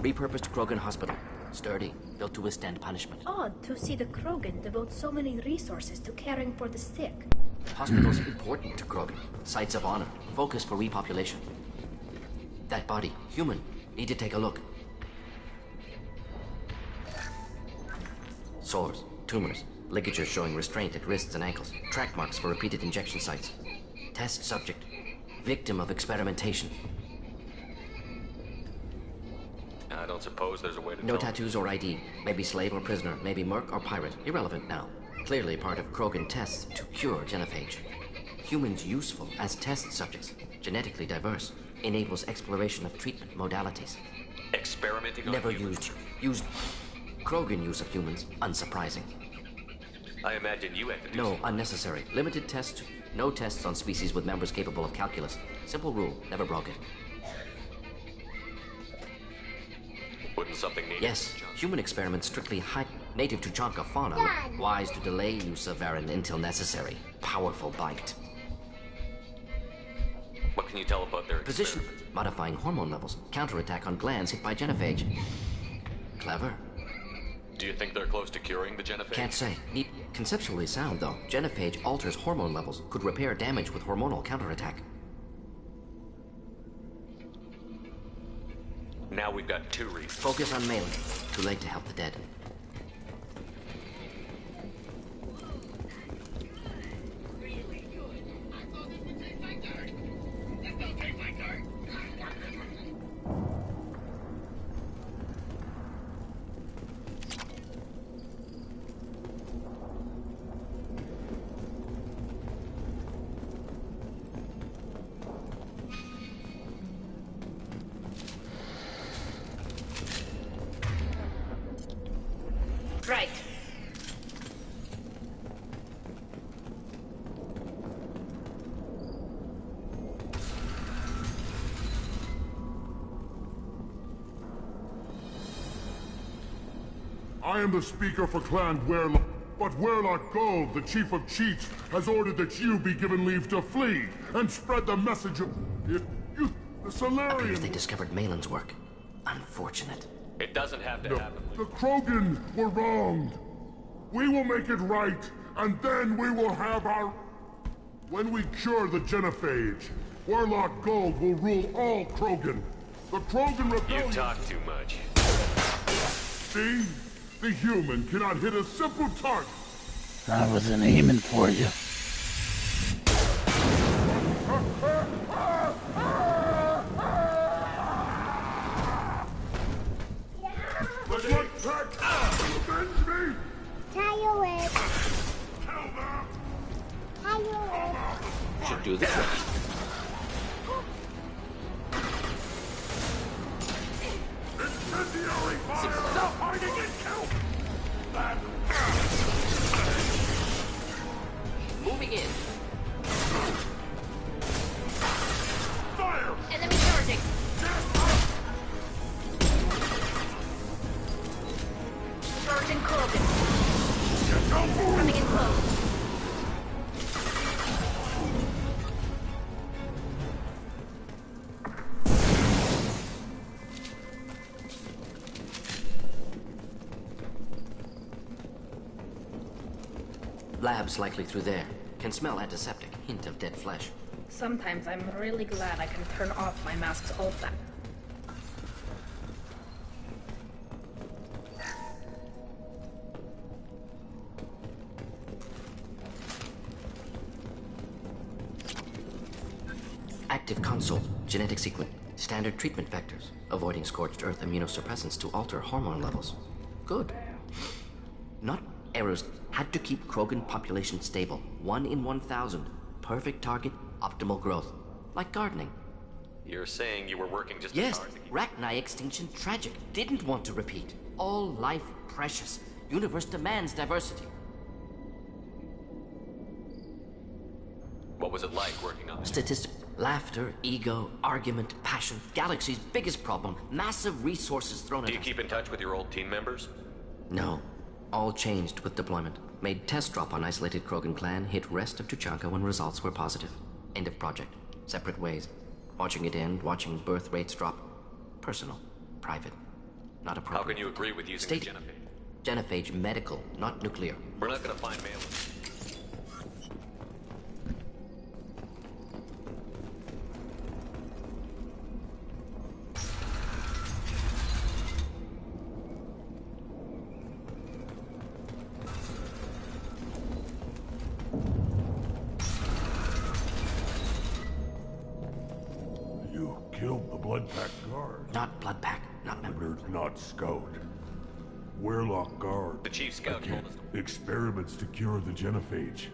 Repurposed Krogan Hospital. Sturdy, built to withstand punishment. Odd to see the Krogan devote so many resources to caring for the sick. Hospitals important to Krogan. Sites of honor. Focus for repopulation. That body, human. Need to take a look. Sores, tumors, ligatures showing restraint at wrists and ankles, track marks for repeated injection sites. Test subject, victim of experimentation. I don't suppose there's a way to No tell. tattoos or ID. Maybe slave or prisoner. Maybe merc or pirate. Irrelevant now. Clearly part of Krogan tests to cure genophage. Humans useful as test subjects. Genetically diverse. Enables exploration of treatment modalities. Experimenting on Never humans. used. Krogan use of humans. Unsurprising. I imagine you had to do No, something. unnecessary. Limited tests. No tests on species with members capable of calculus. Simple rule. Never broke it. Wouldn't something needed? Yes, human experiments strictly native to Chanka fauna. Done. Wise to delay use of Varen until necessary. Powerful bite. What can you tell about their Position. experiments? Modifying hormone levels. Counterattack on glands hit by genophage. Clever. Do you think they're close to curing the genophage? Can't say. Neat. Conceptually sound, though. Genophage alters hormone levels. Could repair damage with hormonal counterattack. Now we've got two reasons. Focus on Malin. Too late to help the dead. Right. I am the speaker for Clan Werlock, but Werlock Gold, the Chief of Chiefs, has ordered that you be given leave to flee and spread the message of... If you... the Solarian... Appears they discovered Malin's work. Unfortunate. It doesn't have to happen. The Krogan were wronged. We will make it right, and then we will have our... When we cure the genophage, Werlock Gold will rule all Krogan. The Krogan rebellion... You talk too much. See? The human cannot hit a simple target. I wasn't aiming for you. But what that avenge me? Tie your leg. Tell them. Tie your leg. Should do the trick. Incendiary fire! Stop hiding and kill! Moving in. Fire! Enemy charging. Charging Krogan. Coming in close. Labs likely through there. Can smell antiseptic. Hint of dead flesh. Sometimes I'm really glad I can turn off my mask's olfact. Active console. Genetic sequence. Standard treatment vectors. Avoiding scorched earth immunosuppressants to alter hormone levels. Good. Not errors. Had to keep Krogan population stable. 1 in 1,000. Perfect target, optimal growth. Like gardening. You're saying you were working just Yes, as hard to keep... Rachni extinction tragic. Didn't want to repeat. All life precious. Universe demands diversity. What was it like working on this? Statistic. Laughter, ego, argument, passion. Galaxy's biggest problem. Massive resources thrown at Do you us. keep in touch with your old team members? No. All changed with deployment. Made test drop on isolated Krogan clan, hit rest of Tuchanka when results were positive. End of project. Separate ways. Watching it end, watching birth rates drop. Personal. Private. Not appropriate. How can you agree with using State. the genophage? Genophage medical, not nuclear. We're not gonna find Malin. killed the Blood Pack guard. Not Blood Pack, not member. Not Scout. Werelock guard. The Chief Scout told us. Experiments to cure the genophage.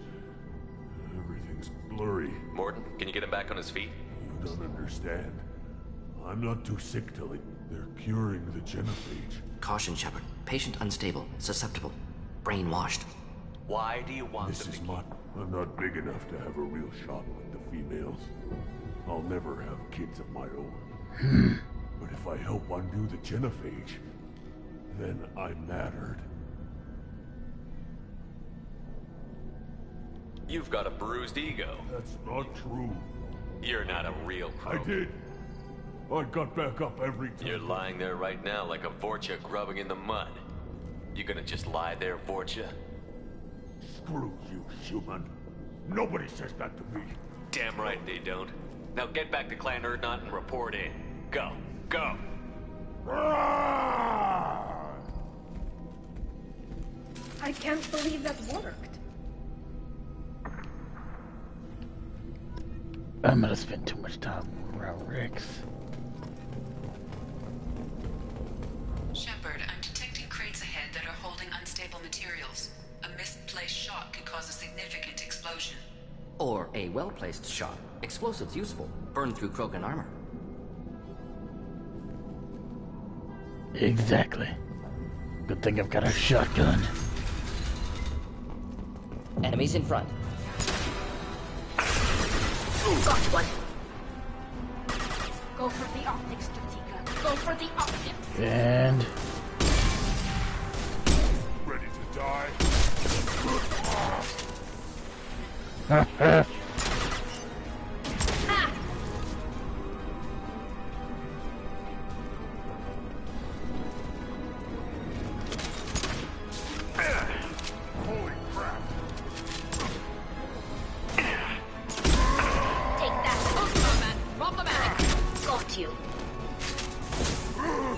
Everything's blurry. Morton, can you get him back on his feet? You don't understand. I'm not too sick till they're curing the genophage. Caution, Shepard. Patient unstable, susceptible, brainwashed. Why do you want This is not... I'm not big enough to have a real shot with the females. I'll never have kids of my own. But if I help undo the genophage, then I'm mattered. You've got a bruised ego. That's not true. You're not a real Krogan. I did. I got back up every time. You're lying there right now like a Vorcha grubbing in the mud. You gonna just lie there, Vorcha? Screw you, human. Nobody says that to me. Damn right they don't. Now get back to Clan Urdnot and report in. Go. Go! I can't believe that worked. I'm gonna spend too much time around Rex. Shepard, I'm detecting crates ahead that are holding unstable materials. A misplaced shot could cause a significant explosion. Or a well-placed shot. Explosives useful. Burn through Krogan armor. Exactly. Good thing I've got a shotgun. Enemies in front. Got one. Go for the optics, Strategia. Go for the optics. And... Ready to die? Ah! Holy crap! Take that. Problematic. Got you.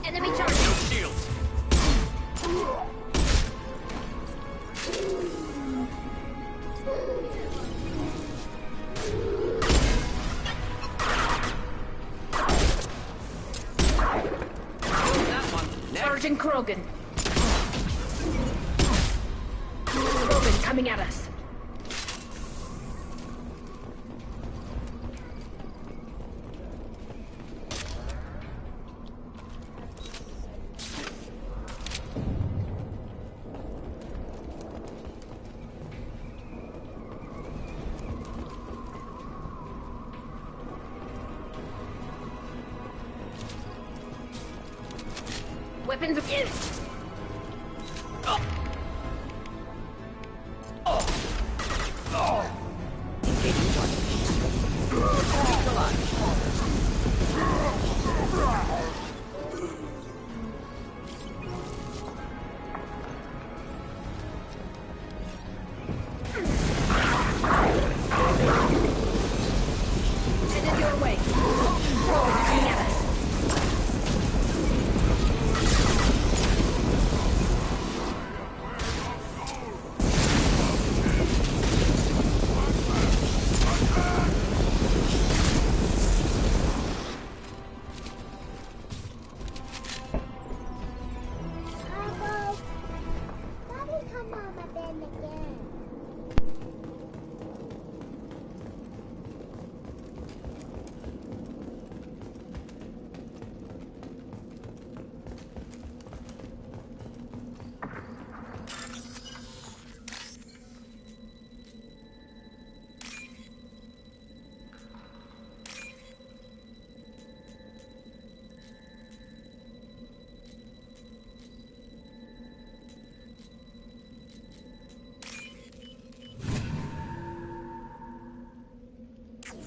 Enemy charging. No shields. Sergeant Krogan. Krogan coming at us. Weapons of use. Headed your way. Krogan coming at us. Daddy, come on my bed again.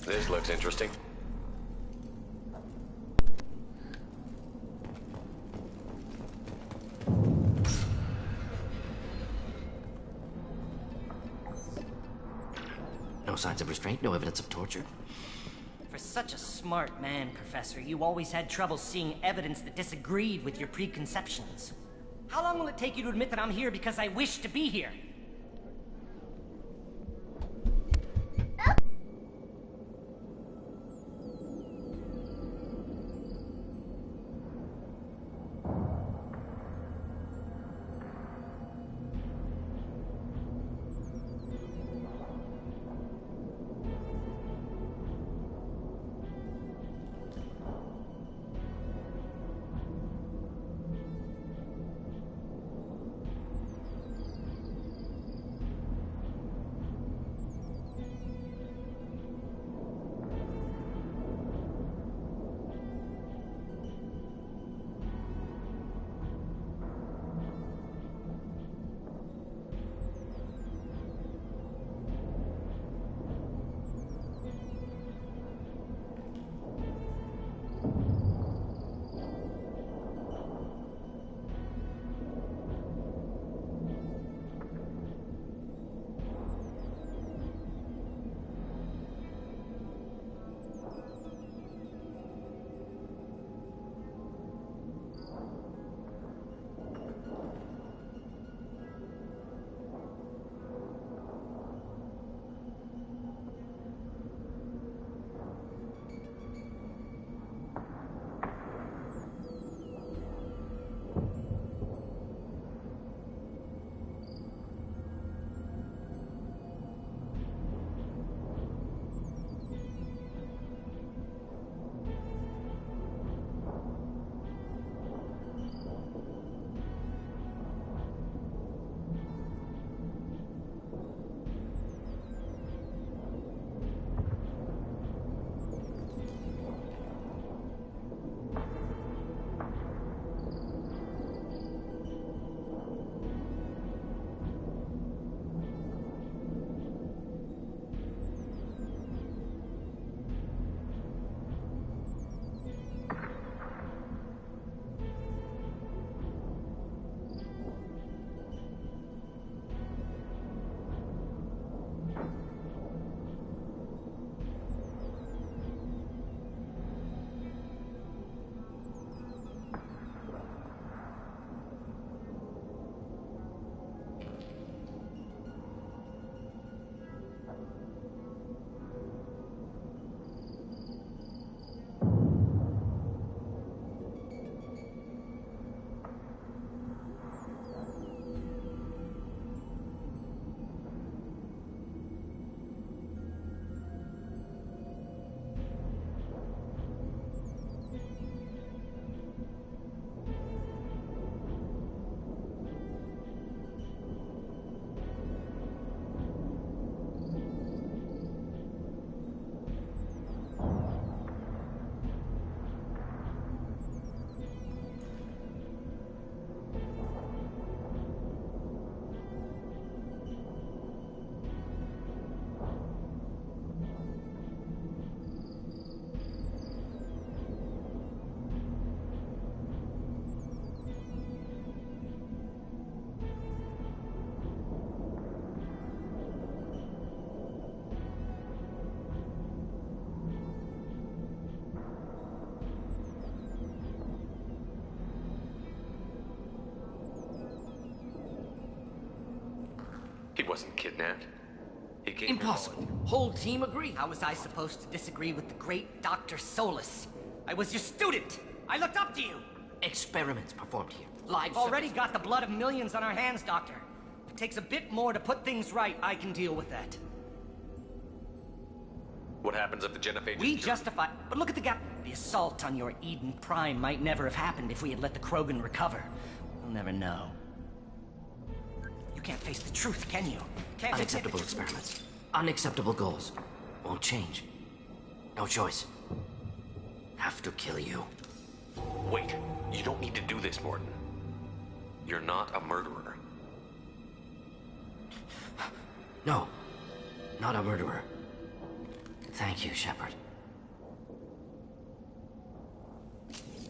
This looks interesting. No signs of restraint, no evidence of torture. For such a smart man, Professor, you always had trouble seeing evidence that disagreed with your preconceptions. How long will it take you to admit that I'm here because I wish to be here? wasn't kidnapped. He came Impossible. Whole team agree. How was I supposed to disagree with the great Dr. Solus? I was your student. I looked up to you. Experiments performed here. Live. We've already got the blood of millions on our hands, Doctor. If it takes a bit more to put things right, I can deal with that. What happens if the Genophage We justify... But look at the gap. The assault on your Eden Prime might never have happened if we had let the Krogan recover. We'll never know. You can't face the truth, can you? Can't Unacceptable experiments. Unacceptable goals. Won't change. No choice. Have to kill you. Wait, you don't need to do this, Morton. You're not a murderer. No. Not a murderer. Thank you, Shepard.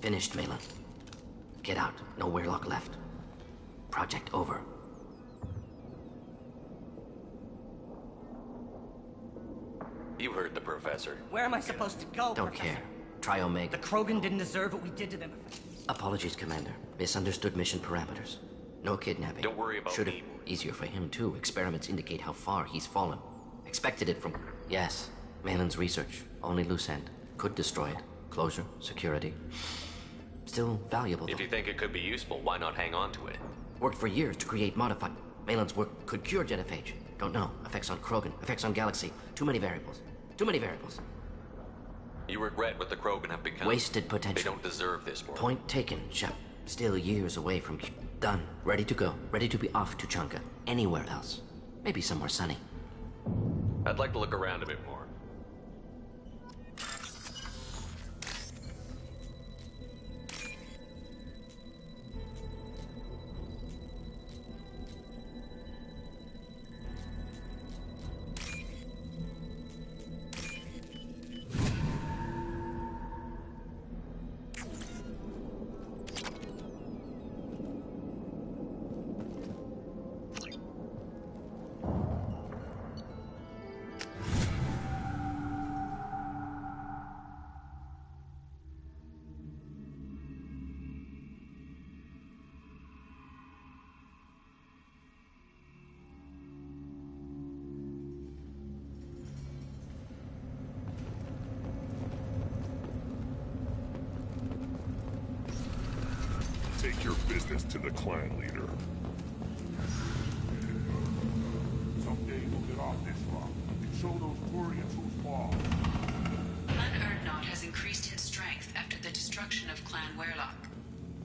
Finished, Malin. Get out. No Weirlock left. Project over. You heard the professor. Where am I supposed to go, Don't Professor? care. Try Omega. The Krogan didn't deserve what we did to them. Apologies, Commander. Misunderstood mission parameters. No kidnapping. Don't worry about Should've. me. Easier for him, too. Experiments indicate how far he's fallen. Expected it from... Yes. Malin's research. Only loose end. Could destroy it. Closure. Security. Still valuable, If though. you think it could be useful, why not hang on to it? Worked for years to create modified... Malin's work could cure genophage. Don't know. Effects on Krogan. Effects on Galaxy. Too many variables. Too many variables. You regret what the Krogan have become. Wasted potential. They don't deserve this, Morton. Point taken, Shep. Still years away from... Done. Ready to go. Ready to be off to Chunka. Anywhere else. Maybe somewhere sunny. I'd like to look around a bit more. Take your business to the clan leader. Someday we'll get off this rock and show those Quarians who's boss. Clan Urdnot has increased in strength after the destruction of Clan Weirlock.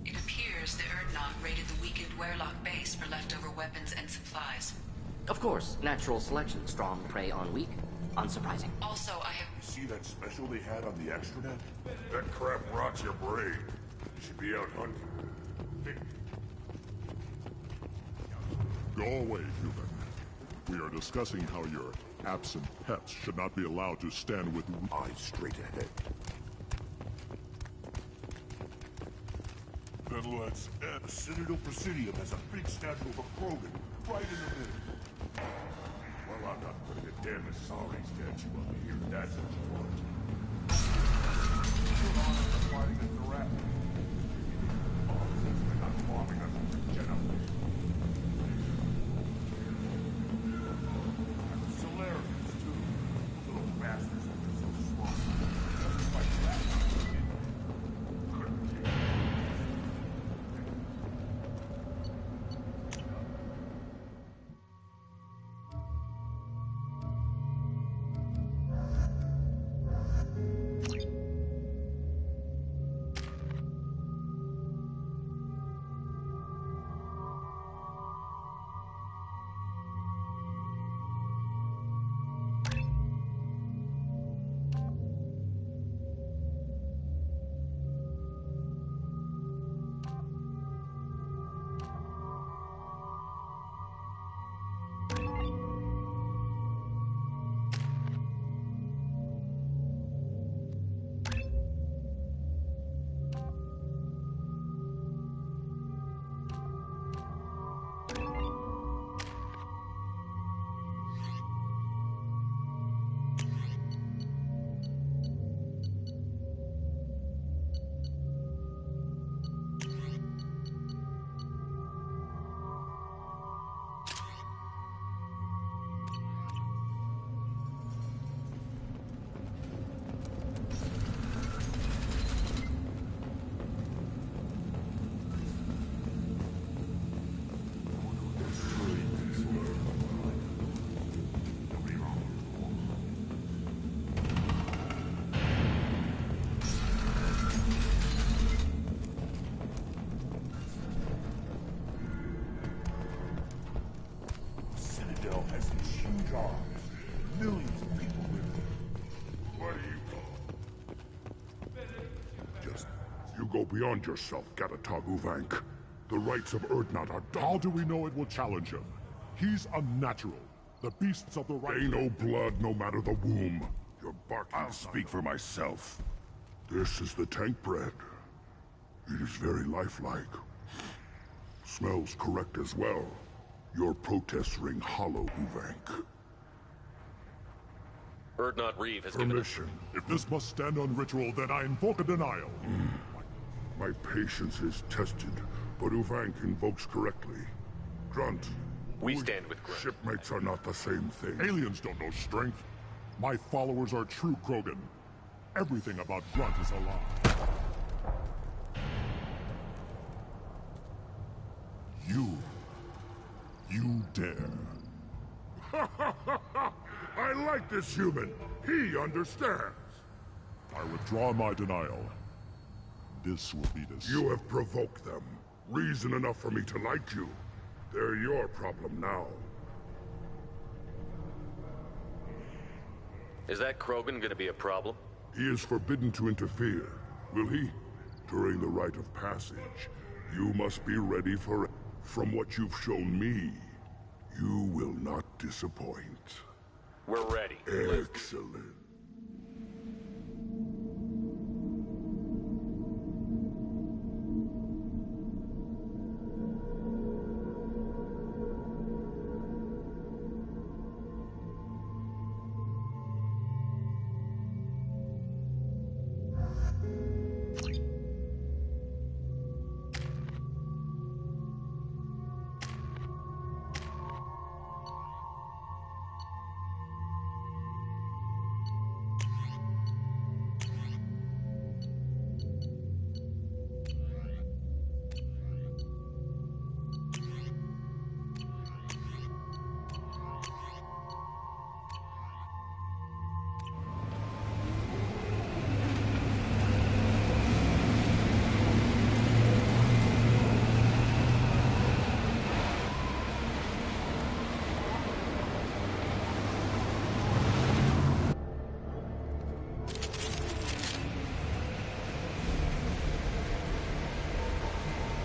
It appears the Urdnot raided the weakened Weirlock base for leftover weapons and supplies. Of course. Natural selection. Strong prey on weak. Unsurprising. Also, I have... You see that special they had on the extranet? That crap rots your brain. You should be out hunting. Go away, human. We are discussing how your absent pets should not be allowed to stand with eyes straight ahead. Then let's end. The Citadel Presidium has a big statue of a Krogan right in the middle. Well, I'm not putting a damn Asari statue up here, that's what you want. You're on fighting a threat. Oh, since they're not bombing us with Genophage. And the Solarians, too. Those little bastards have been so small. Just like that. Couldn't kill. go beyond yourself, Gatatog Uvank. The rights of Urdnot are done. How do we know it will challenge him? He's unnatural. The beasts of the right... Ain't no blood, no matter the womb. Your bark... I'll speak for myself. This is the tank bread. It is very lifelike. Smells correct as well. Your protests ring hollow, Uvank. Urdnot Reeve has given us... Permission. If this must stand on ritual, then I invoke a denial. My patience is tested, but Uvank invokes correctly. Grunt. We stand with Grunt. Shipmates are not the same thing. Aliens don't know strength. My followers are true Krogan. Everything about Grunt is a lie. You dare. I like this human. He understands. I withdraw my denial. This will be the... You have provoked them. Reason enough for me to like you. They're your problem now. Is that Krogan gonna be a problem? He is forbidden to interfere. Will he? During the rite of passage, you must be ready for it. From what you've shown me, you will not disappoint. We're ready. Excellent.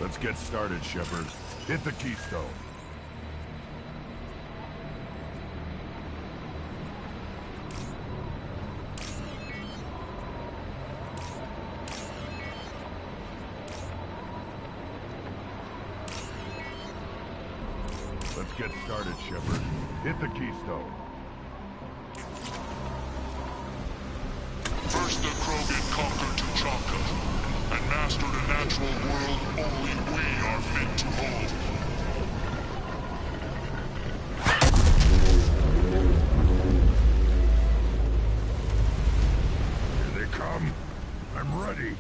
Let's get started, Shepard. Hit the keystone. Let's get started, Shepard. Hit the keystone. First the Krogan conquered Tuchanka and mastered a natural world only we are meant to hold. Here they come. I'm ready.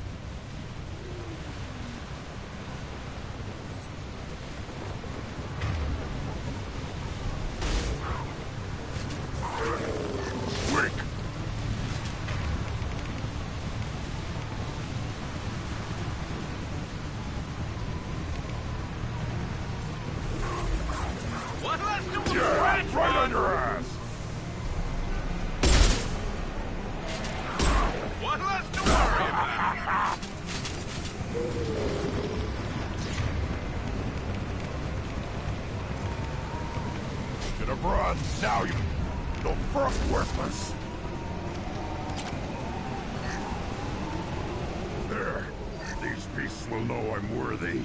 Quick! Yeah, right on your ass! One less to worry about! Should have run. Now you... The first worthless. There. These beasts will know I'm worthy.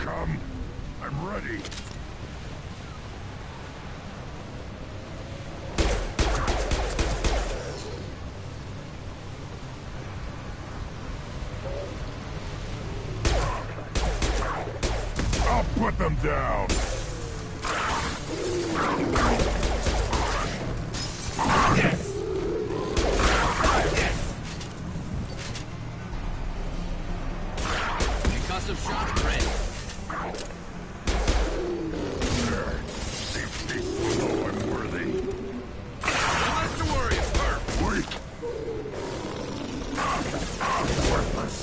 come. I'm ready. I'll put them down. Yes. Custom shop ready. Safety slow, I'm worthy. No less to worry, it's perfect. Wait. I'm worthless.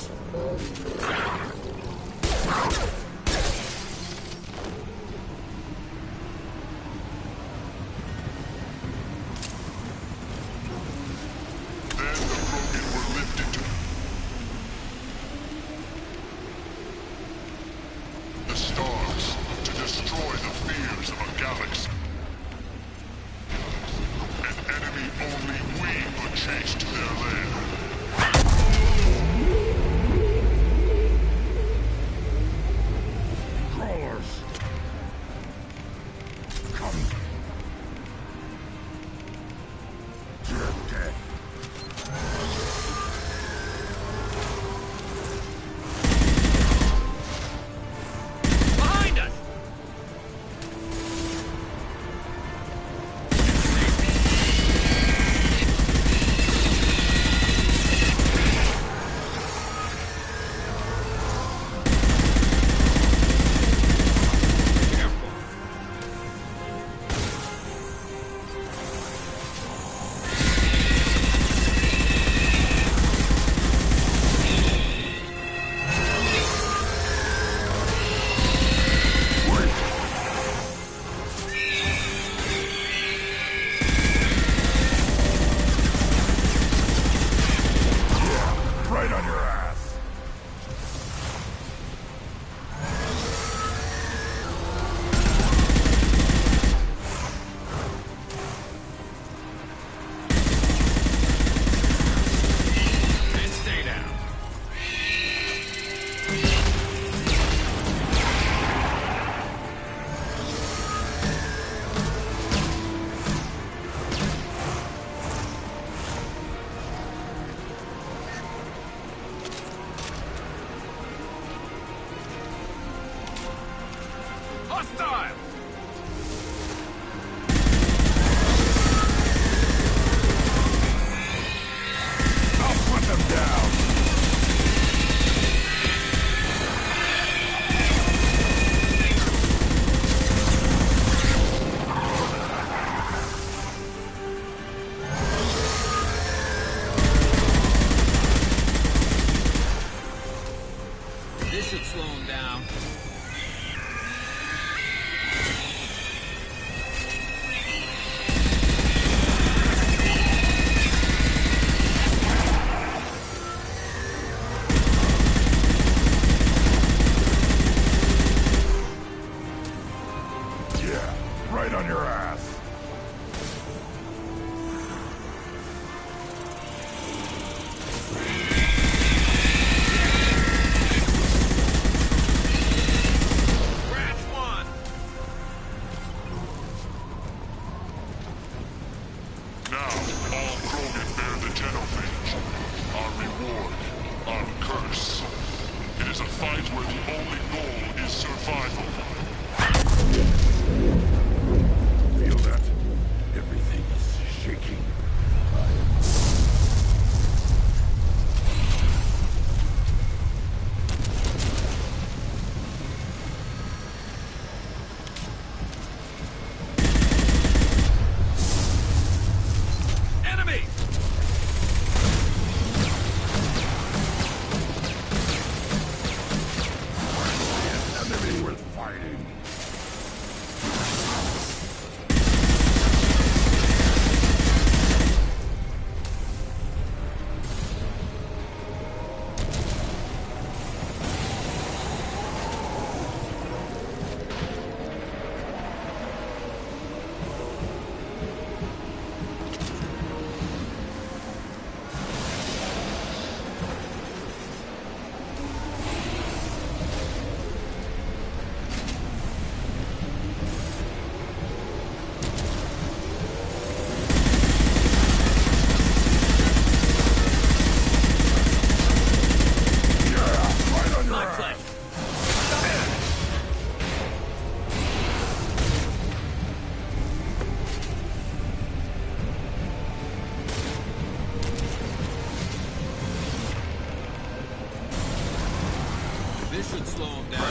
This should slow him down.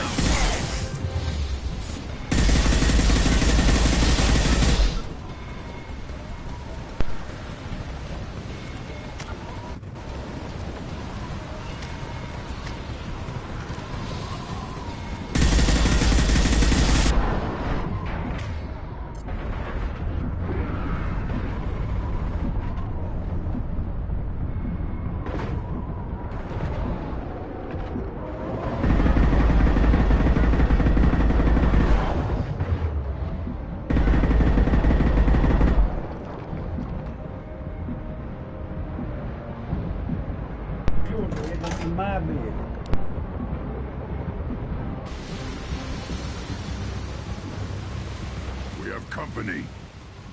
My bed. We have company.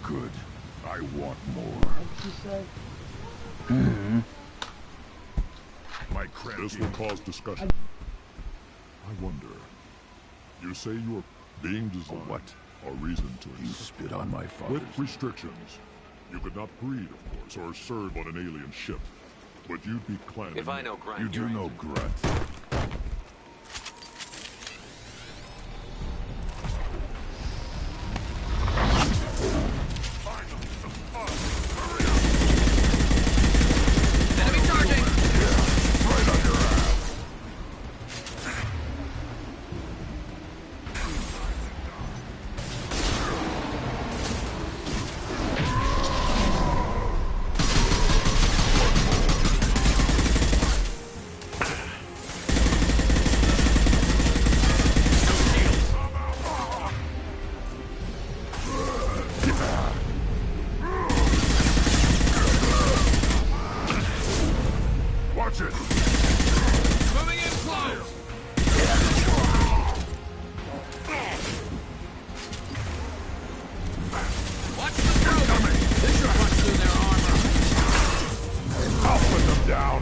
Good. I want more. What'd you say? My credit. This will cause discussion. I wonder. You say you're being designed. What? A reason to You spit on my father. With restrictions. You could not breed, of course, or serve on an alien ship. But you'd be clan. If I know Grunt, You do know Grunt. Enemy charging! Right on your ass. Watch it! Moving in close! Watch the throw! This should punch through their armor. I'll put them down.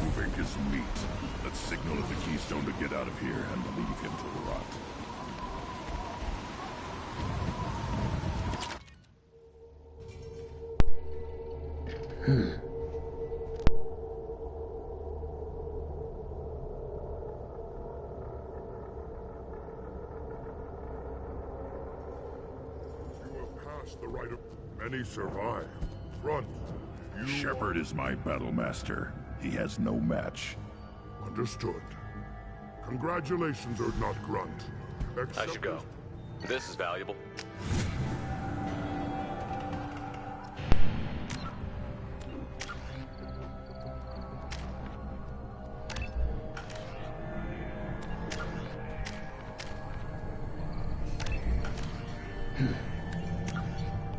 Moving his meat. Let's signal at the Keystone to get out of here and leave him to rot. You have passed the rite of... Many survive. Grunt, you... Shepard is my battle master. He has no match. Understood. Congratulations, not Grunt. I should go. This is valuable.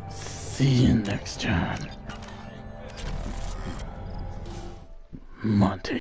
See you next time. Monty.